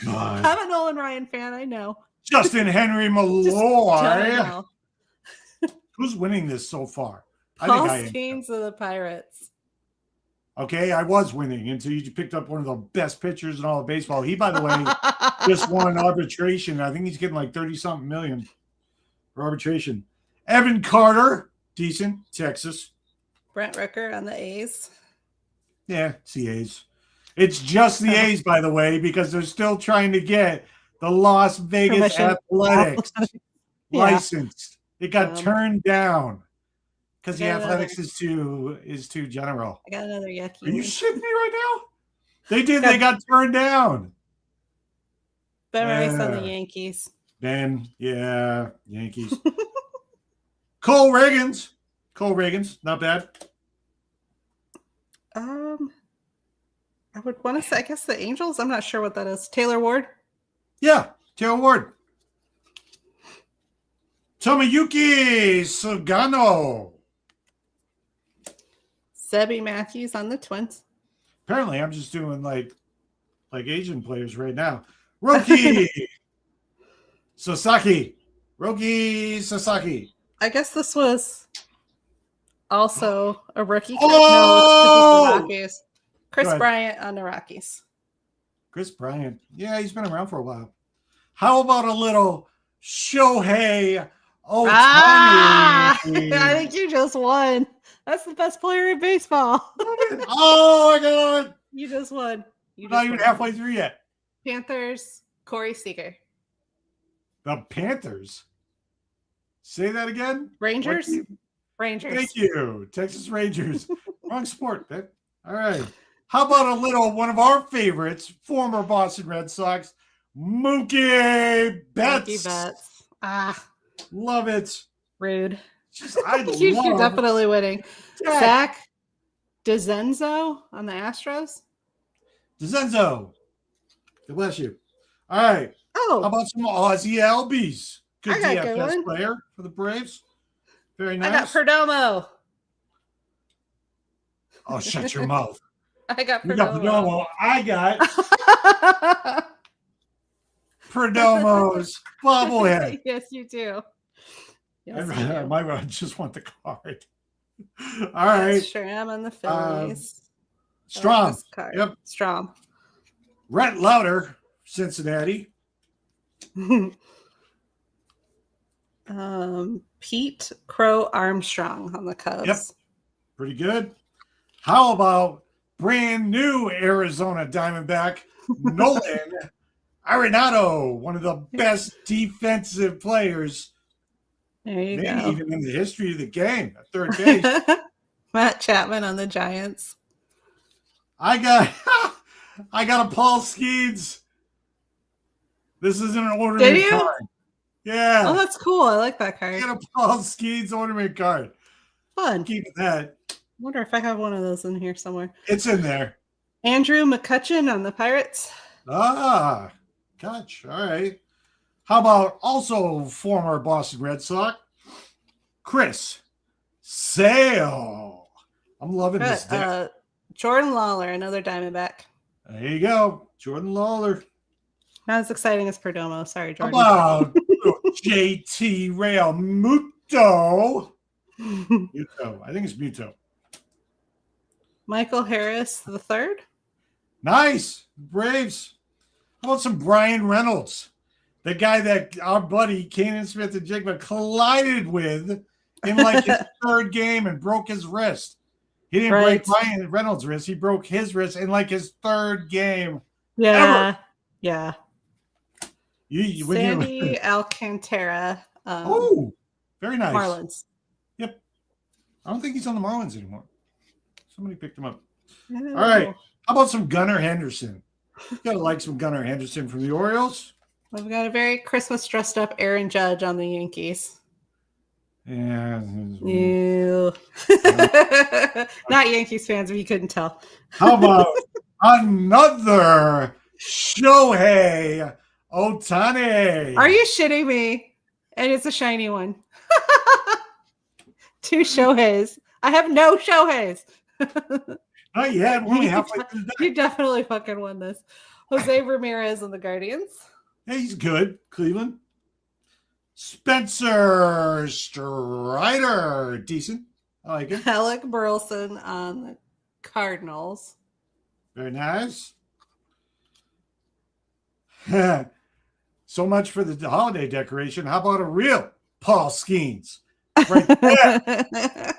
God. I'm a Nolan Ryan fan, I know. Justin Henry Malloy. Who's winning this so far? Paul Skeens of the Pirates. Okay, I was winning until you picked up one of the best pitchers in all of baseball. He, by the way, just won arbitration. I think he's getting 30-something million for arbitration. Evan Carter, decent, Texas. Brent Rooker on the A's. Yeah, it's the A's. It's just the A's, by the way, because they're still trying to get the Las Vegas Athletics licensed. It got turned down because the Athletics is too general. I got another yucky. Are you shitting me right now? They did. They got turned down. Ben Rice on the Yankees. Ben, yeah, Yankees. Cole Reagans, not bad. I would want to say, I guess the Angels. I'm not sure what that is. Taylor Ward. Yeah, Taylor Ward. Tomoyuki Sugano. Sebby Matthews on the Twins. Apparently, I'm just doing like Asian players right now. Roki Sasaki. I guess this was also a rookie. Oh! No, it's the Rockies. Chris Bryant on the Rockies. Chris Bryant. Yeah, he's been around for a while. How about a little Shohei Oh, I Tony. think you just won. That's the best player in baseball. Oh, I got it. You just won. We're not even halfway through yet. Panthers, Corey Seager. The Panthers. Say that again. Rangers. Rangers. Thank you. Texas Rangers. Wrong sport, man. All right. How about a little one of our favorites, former Boston Red Sox, Mookie Betts. Mookie Betts. Ah. Love it. Rude. You're definitely winning. Zach DeZenzo on the Astros. DeZenzo. God bless you. All right. Oh. How about some Aussie Albies? Good I got DFS good player for the Braves. Very nice. I got Perdomo. Oh, shut your mouth. I got Perdomo. You got Perdomo. I got Perdomo's bobblehead. Yes, you do. Yes, I might just want the card. All right. Strom on the Phillies. Strom. Yep. Strom. Rhett Lauder, Cincinnati. Pete Crow Armstrong on the Cubs. Yep. Pretty good. How about brand new Arizona Diamondback, Nolan Arenado, one of the best defensive players, maybe go. Even in the history of the game, at third base. Matt Chapman on the Giants. I got a Paul Skeens. This isn't an ornament card. Yeah. Oh, that's cool. I like that card. I got a Paul Skeens ornament card. Fun. Keep that. Wonder if I have one of those in here somewhere. It's in there. Andrew McCutchen on the Pirates. Ah, gotcha. All right. How about also former Boston Red Sox, Chris Sale? I'm loving this deck. Jordan Lawler, another Diamondback. There you go. Jordan Lawler. Not as exciting as Perdomo. Sorry, Jordan. How about JT Real Muto? Muto. I think it's Muto. Michael Harris the third. Nice. Braves. How about some Brian Reynolds? The guy that our buddy Kanan Smith and Jigba collided with in like his third game and broke his wrist. He didn't break Brian Reynolds' wrist. He broke his wrist in like his third game. Yeah. Ever. Yeah. Sandy Alcantara. Oh, very nice. Marlins. Yep. I don't think he's on the Marlins anymore. Somebody picked him up. Oh. All right. How about some Gunnar Henderson? You gotta like some Gunnar Henderson from the Orioles. We've got a very Christmas dressed up Aaron Judge on the Yankees. Yeah. Ew. Not Yankees fans, if you couldn't tell. How about another Shohei Ohtani? Are you shitting me? And it's a shiny one. 2 Shoheis. I have no Shoheis. Not yet. We're only halfway through the deck. You definitely fucking won this. Jose Ramirez on the Guardians. Hey, he's good. Cleveland. Spencer Strider. Decent. I like it. Alec Burleson on the Cardinals. Very nice. So much for the holiday decoration. How about a real Paul Skeens? Right there.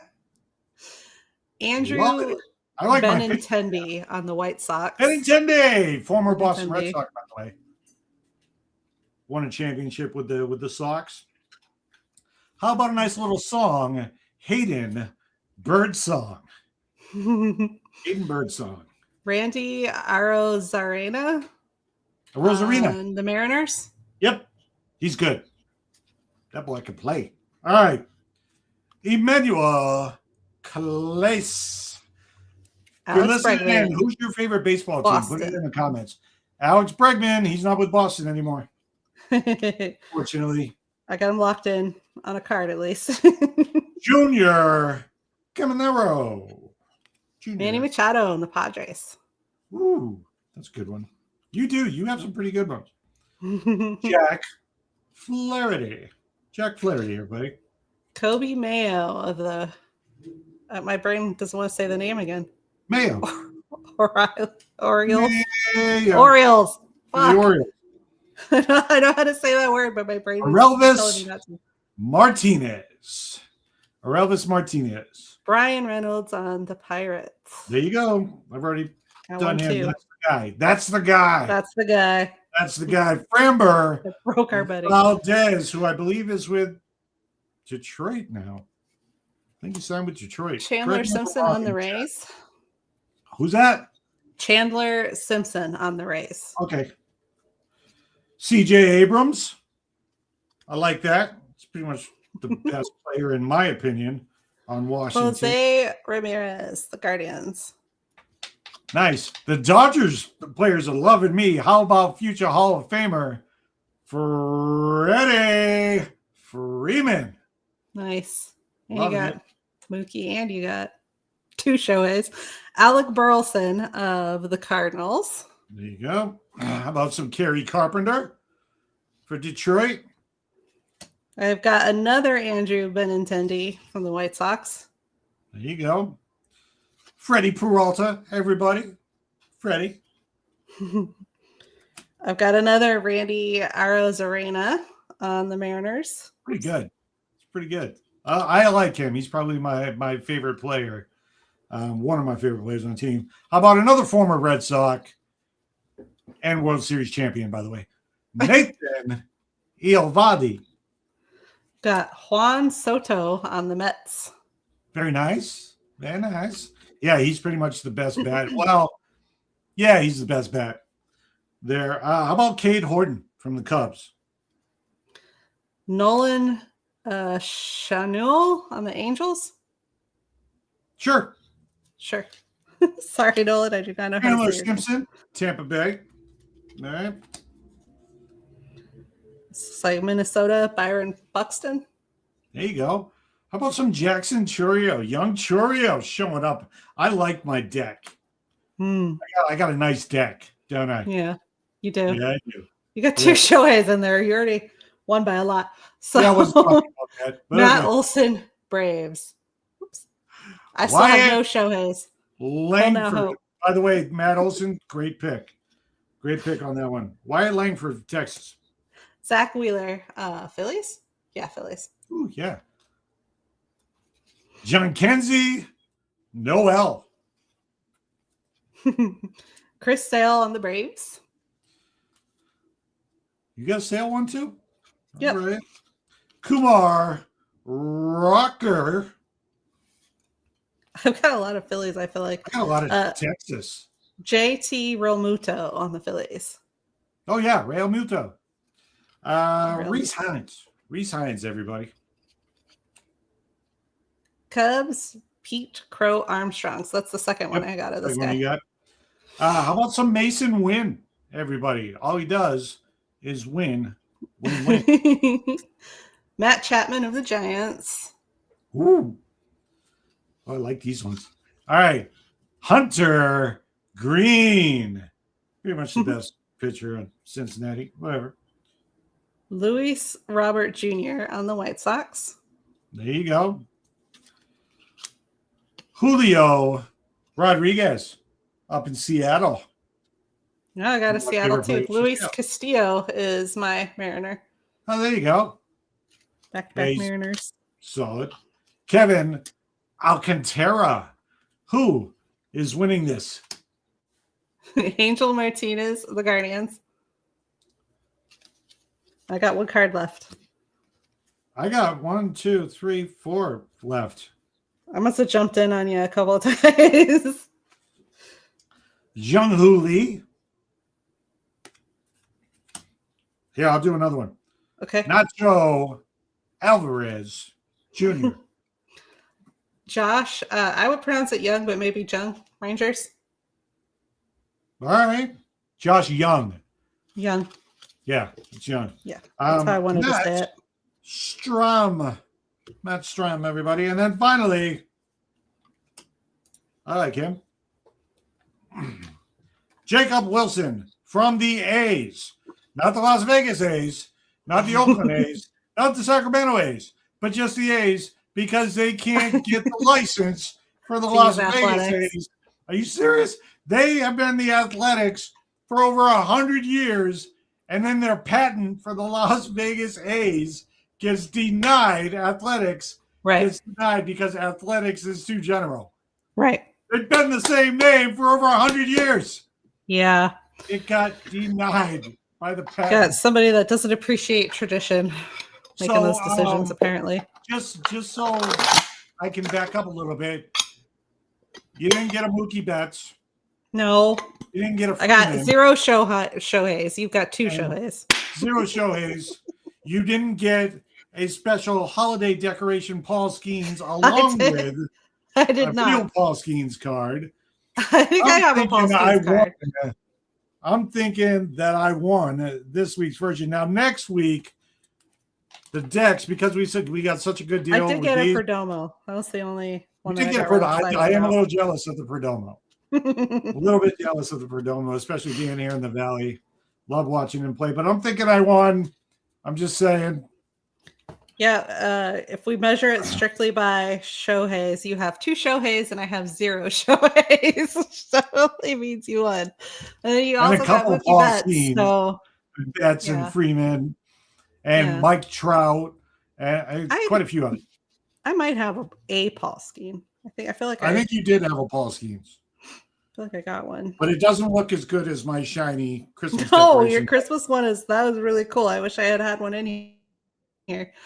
Andrew I like Benintendi on the White Sox. Benintendi, former Boston Red Sox, by the way. Won a championship with the Sox. How about a nice little song, Hayden Birdsong? Hayden Birdsong. Randy Arozarena. Rosarina. The Mariners. Yep. He's good. That boy can play. All right. Emmanuel Calais. You're listening in. Who's your favorite baseball team? Put it in the comments. Alex Bregman. He's not with Boston anymore. Fortunately. I got him locked in on a card at least. Junior Caminero. Manny Machado and the Padres. Ooh, that's a good one. You do. You have some pretty good ones. Jack Flaherty. Jack Flaherty, everybody. Kobe Mayo of the... my brain doesn't want to say the name again. Mayo. Orioles. Mayo. Orioles. The Orioles. I know how to say that word, but my brain is telling me not to. Martinez. Or Elvis Martinez. Brian Reynolds on the Pirates. There you go. I've already done him. Too. That's the guy. That's the guy. That's the guy. That's the guy. Framber. That broke our buddy. Valdez, who I believe is with Detroit now. I think he signed with Detroit. Chandler Simpson on the Rays. Who's that? Chandler Simpson on the Rays. Okay. CJ Abrams. I like that. It's pretty much the best player, in my opinion, on Washington. Jose Ramirez, the Guardians. Nice. The Dodgers players are loving me. How about future Hall of Famer Freddie Freeman? Nice. And Love you got it. Mookie, and you got two Shoheis. Alec Burleson of the Cardinals. There you go. How about some Kerry Carpenter for Detroit? I've got another Andrew Benintendi from the White Sox. There you go. Freddie Peralta, everybody. Freddie. I've got another Randy Arozarena on the Mariners. Pretty good. It's pretty good. I like him. He's probably my favorite player. One of my favorite players on the team. How about another former Red Sox and World Series champion, by the way, Nathan Eovaldi. Got Juan Soto on the Mets. Very nice. Very nice. Yeah, he's pretty much the best bat. Well, yeah, he's the best bat there. How about Cade Horton from the Cubs? Nolan Schanuel on the Angels. Sure. Sure. Sorry, Nolan. I do not know how Chandler to say your name. Simpson, Tampa Bay. All right. It's like Minnesota, Byron Buxton. There you go. How about some Jackson Churio? Young Churio showing up. I like my deck. I got a nice deck, don't I? Yeah, you do. Yeah, I do. You got two Shoheis in there. You already won by a lot. So Yeah, I wasn't talking about that. But Matt okay. Olson, Braves. Oops. I still have no Shoheis. Langford. By the way, Matt Olson, great pick. Great pick on that one. Wyatt Langford, Texas. Zach Wheeler, Phillies? Yeah, Phillies. Ooh, yeah. John Kenzie, Noel. Chris Sale on the Braves. You got a Sale one too? Yep. All right. Kumar Rocker. I've got a lot of Phillies, I feel like. I got a lot of Texas. JT Realmuto on the Phillies. Oh, yeah. Real Muto. Reese Hines. Reese Hines, everybody. Cubs, Pete Crow Armstrong. So that's the second one I got of this guy. You got. How about some Mason Wynn, everybody? All he does is win. Matt Chapman of the Giants. Ooh. Oh, I like these ones. All right. Hunter Green. Pretty much the best pitcher on Cincinnati. Whatever. Luis Robert Jr. on the White Sox. There you go. Julio Rodriguez up in Seattle. No, I got a Seattle too. Luis Castillo is my Mariner. Oh, there you go. Back-to-back Mariners. Solid. Kevin Alcantara. Who is winning this? Angel Martinez, the Guardians. I got one card left. I got 1, 2, 3, 4 left. I must have jumped in on you a couple of times. Jung-Hoo Lee. Here, I'll do another one. Okay. Nacho Alvarez Jr. Josh, I would pronounce it Young, but maybe Jung. Rangers. All right. Josh Young. Young. Yeah, it's Young. Yeah, that's how I wanted to say it. Strum. Matt Strum, everybody. And then finally, I like him. Jacob Wilson from the A's. Not the Las Vegas A's, not the Oakland A's, not the Sacramento A's, but just the A's because they can't get the license for the Las Vegas A's. Are you serious? They have been the Athletics for over 100 years, and then their patent for the Las Vegas A's gets denied athletics. Right. Gets denied because athletics is too general. Right. It's been the same name for over 100 years. Yeah. It got denied by the patent. Got somebody that doesn't appreciate tradition making those decisions, apparently. Just so I can back up a little bit, you didn't get a Mookie Betts. No. You didn't get a Freeman. I got 0 Shoheis. You've got 2 and Shoheis. 0 Shoheis. You didn't get a special holiday decoration Paul Skeens along with I did not. Real Paul Skeens card. I think I have a Paul Skeens card. I'm thinking that I won this week's version. Now, next week, the decks, because we said we got such a good deal. I did get a Perdomo. That was the only one. You did get a Perdomo. I am a little jealous of the Perdomo. A little bit jealous of the Perdomo, especially being here in the Valley. Love watching him play. But I'm thinking I won. I'm just saying. Yeah, if we measure it strictly by Shoheis, you have 2 Shoheis and I have 0 Shoheis. So it means you won. And then you also got Mookie Betts. So Betts and Freeman and Mike Trout and quite a few others. I might have a Paul Skeen. I feel like I think you did have a Paul Skeens. I feel like I got one. But it doesn't look as good as my shiny Christmas decoration. Your Christmas one that was really cool. I wish I had one in here.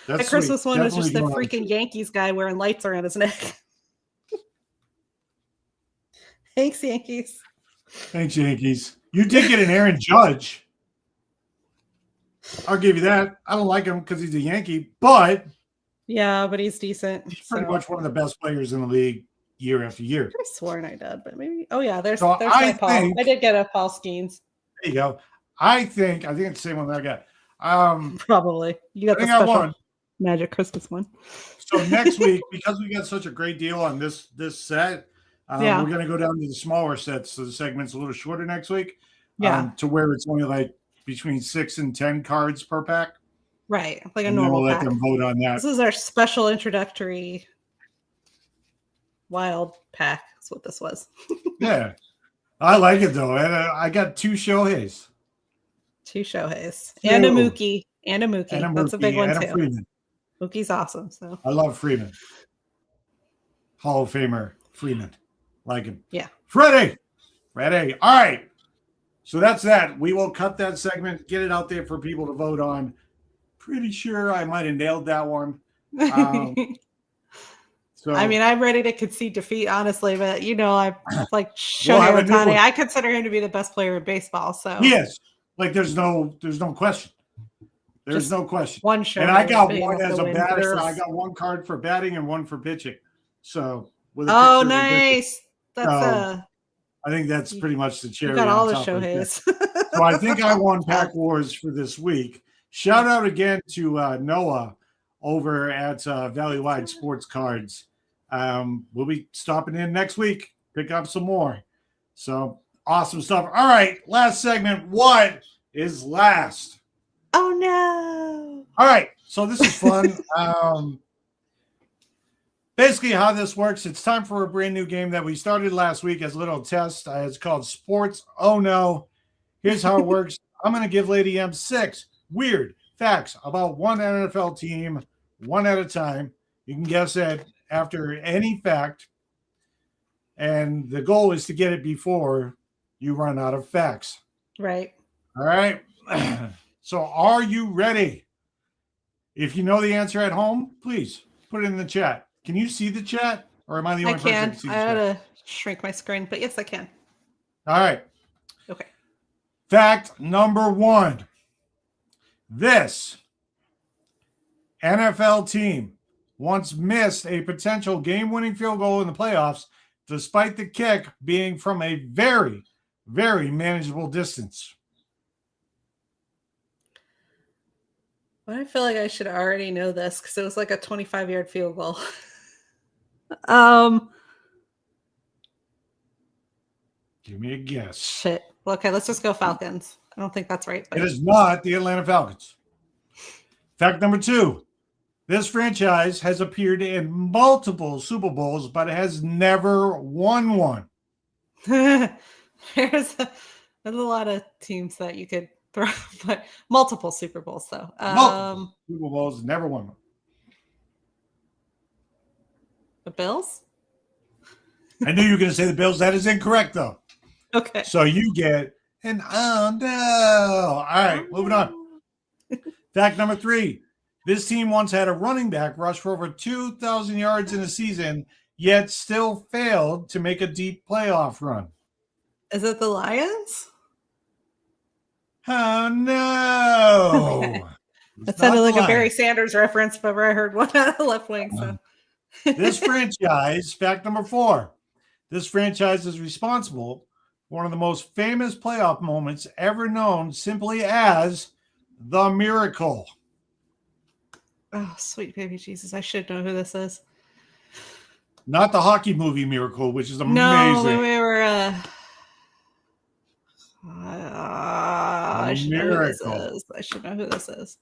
That Christmas one was just the freaking Yankees guy wearing lights around his neck. Thanks, Yankees. Thanks, Yankees. You did get an Aaron Judge. I'll give you that. I don't like him because he's a Yankee, but but he's decent. He's pretty much one of the best players in the league year after year. I sworn I did, but maybe. Oh yeah, there's my Paul. I did get a Paul Skeens. There you go. I think it's the same one that I got. Probably you got the special Magic Christmas one. So next week, because we got such a great deal on this set, we're going to go down to the smaller sets, so the segment's a little shorter next week. To where it's only like between 6 and 10 cards per pack. Right, like a normal we'll pack. Let them vote on that. This is our special introductory wild pack. That's what this was. Yeah, I like it though, and I got 2 Shoheis. 2 Shoheis. And a Mookie. That's a big one too. Freeman. Mookie's awesome. So I love Freeman. Hall of Famer Freeman. Like him. Yeah. Freddie. All right. So that's that. We will cut that segment, get it out there for people to vote on. Pretty sure I might have nailed that one. So I'm ready to concede defeat, honestly, but I'm like Shohei Ohtani. I consider him to be the best player in baseball. So yes. Like there's no question. There's no question. One show. And I got one as a batter. I got one card for batting and one for pitching. So nice. I think that's pretty much the cherry. You got all the Shoheis. So I think I won Pack Wars for this week. Shout out again to Noah over at Valley Wide Sports Cards. We'll be stopping in next week, pick up some more. So awesome stuff. All right, last segment. What is last? Oh no! All right, so this is fun. Basically, how this works, it's time for a brand new game that we started last week as a little test. It's called Sports Oh No. Here's how it works. I'm going to give Lady M 6 weird facts about one NFL team, one at a time. You can guess it after any fact. And the goal is to get it before you run out of facts. Right. All right. So are you ready? If you know the answer at home, please put it in the chat. Can you see the chat? Or am I the only person that sees the chat? I had to shrink my screen, but yes, I can. All right. Okay. Fact number 1. This NFL team once missed a potential game-winning field goal in the playoffs, despite the kick being from a very, very manageable distance. I feel like I should already know this because it was like a 25-yard field goal. Give me a guess. Shit. Okay, let's just go Falcons. I don't think that's right. It is not the Atlanta Falcons. Fact number 2. This franchise has appeared in multiple Super Bowls, but has never won one. There's a lot of teams that you could but multiple Super Bowls though. Multiple Super Bowls, never won one. The Bills? I knew you were going to say the Bills. That is incorrect, though. Okay. So you get an oh no. All right, moving on. Fact number 3. This team once had a running back rush for over 2,000 yards in a season, yet still failed to make a deep playoff run. Is it the Lions? Oh no. Okay. That sounded like a Barry Sanders reference, but I heard one out of the left wing. So this franchise, fact number 4. This franchise is responsible for one of the most famous playoff moments ever known simply as the Miracle. Oh, sweet baby Jesus. I should know who this is. Not the hockey movie Miracle, which is amazing. No, we were I should know who this is. I should know who this is.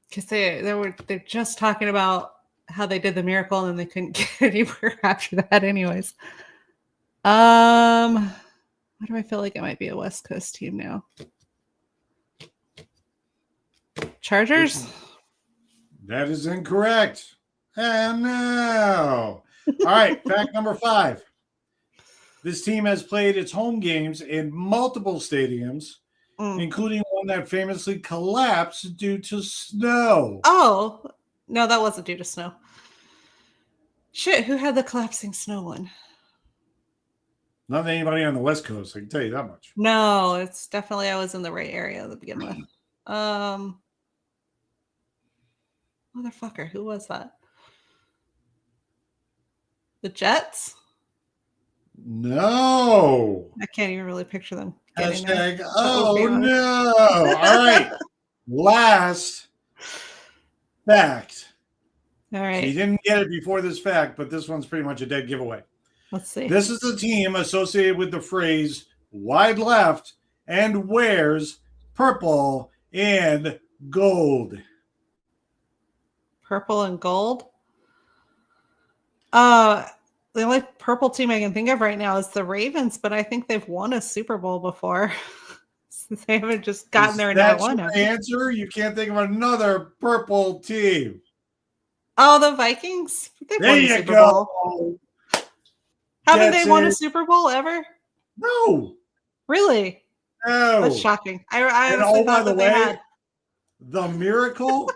Because they're just talking about how they did the Miracle and then they couldn't get anywhere after that anyways. Why do I feel like it might be a West Coast team now? Chargers? That is incorrect. Oh, no. All right, fact number 5. This team has played its home games in multiple stadiums, including one that famously collapsed due to snow. Oh, no, that wasn't due to snow. Shit, who had the collapsing snow one? Not anybody on the West Coast, I can tell you that much. No, it's definitely I was in the right area to begin with. Motherfucker, who was that? The Jets? No. I can't even really picture them. Hashtag, oh no. All right. Last fact. All right. So you didn't get it before this fact, but this one's pretty much a dead giveaway. Let's see. This is a team associated with the phrase wide left and wears purple and gold. Purple and gold? The only purple team I can think of right now is the Ravens, but I think they've won a Super Bowl before. They haven't just gotten there and not won it. Answer? You can't think of another purple team. Oh, the Vikings? They've won a Super Bowl. Haven't they won a Super Bowl ever? No. Really? No. That's shocking. I and by the way, the Miracle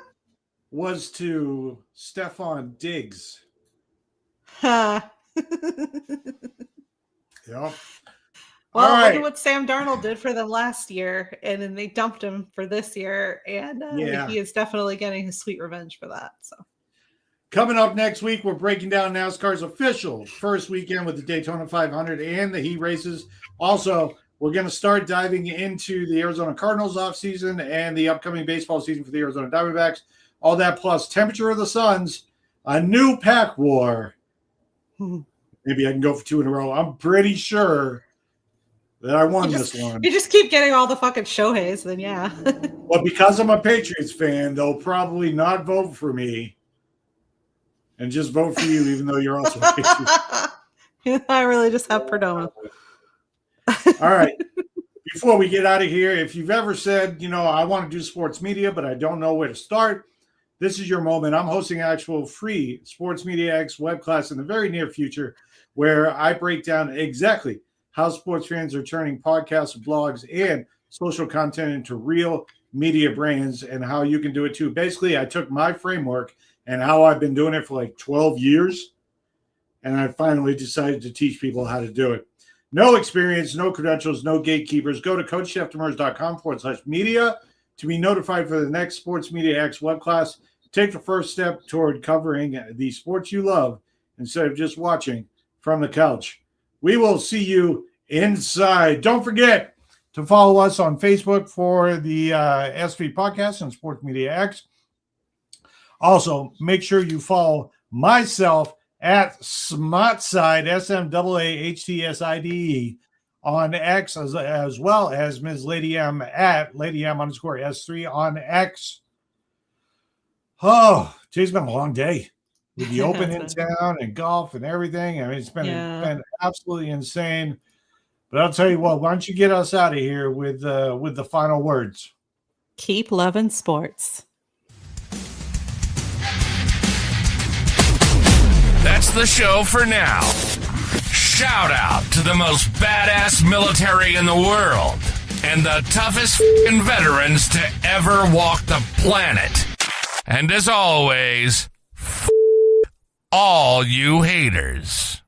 was to Stephon Diggs. Huh. Yep. Well, look at what Sam Darnold did for them last year, and then they dumped him for this year, and he is definitely getting his sweet revenge for that. So, coming up next week, we're breaking down NASCAR's official first weekend with the Daytona 500 and the heat races. Also, we're going to start diving into the Arizona Cardinals offseason and the upcoming baseball season for the Arizona Diamondbacks. All that plus temperature of the suns, a new pack war. Maybe I can go for 2 in a row. I'm pretty sure that I won this one. You just keep getting all the fucking Shoheis, then yeah. But because I'm a Patriots fan, they'll probably not vote for me and just vote for you, even though you're also a Patriots. I really just have Perdomo. All right. Before we get out of here, if you've ever said, I want to do sports media, but I don't know where to start, this is your moment. I'm hosting an actual free Sports Media X web class in the very near future where I break down exactly how sports fans are turning podcasts, blogs, and social content into real media brands and how you can do it too. Basically, I took my framework and how I've been doing it for like 12 years, and I finally decided to teach people how to do it. No experience, no credentials, no gatekeepers. Go to coachjeffdemers.com/media to be notified for the next Sports Media X web class. Take the first step toward covering the sports you love instead of just watching from the couch. We will see you inside. Don't forget to follow us on Facebook for the SV Podcast and Sports Media X. Also, make sure you follow myself at SMAHTSIDE, SMAAHTSIDE on X, as well as Ms. Lady M at Lady M_S3 on X. Oh, today's been a long day with the Open in town and golf and everything. I mean, it's been absolutely insane. But I'll tell you what, why don't you get us out of here with the final words? Keep loving sports. That's the show for now. Shout out to the most badass military in the world and the toughest f***ing veterans to ever walk the planet. And as always, all you haters.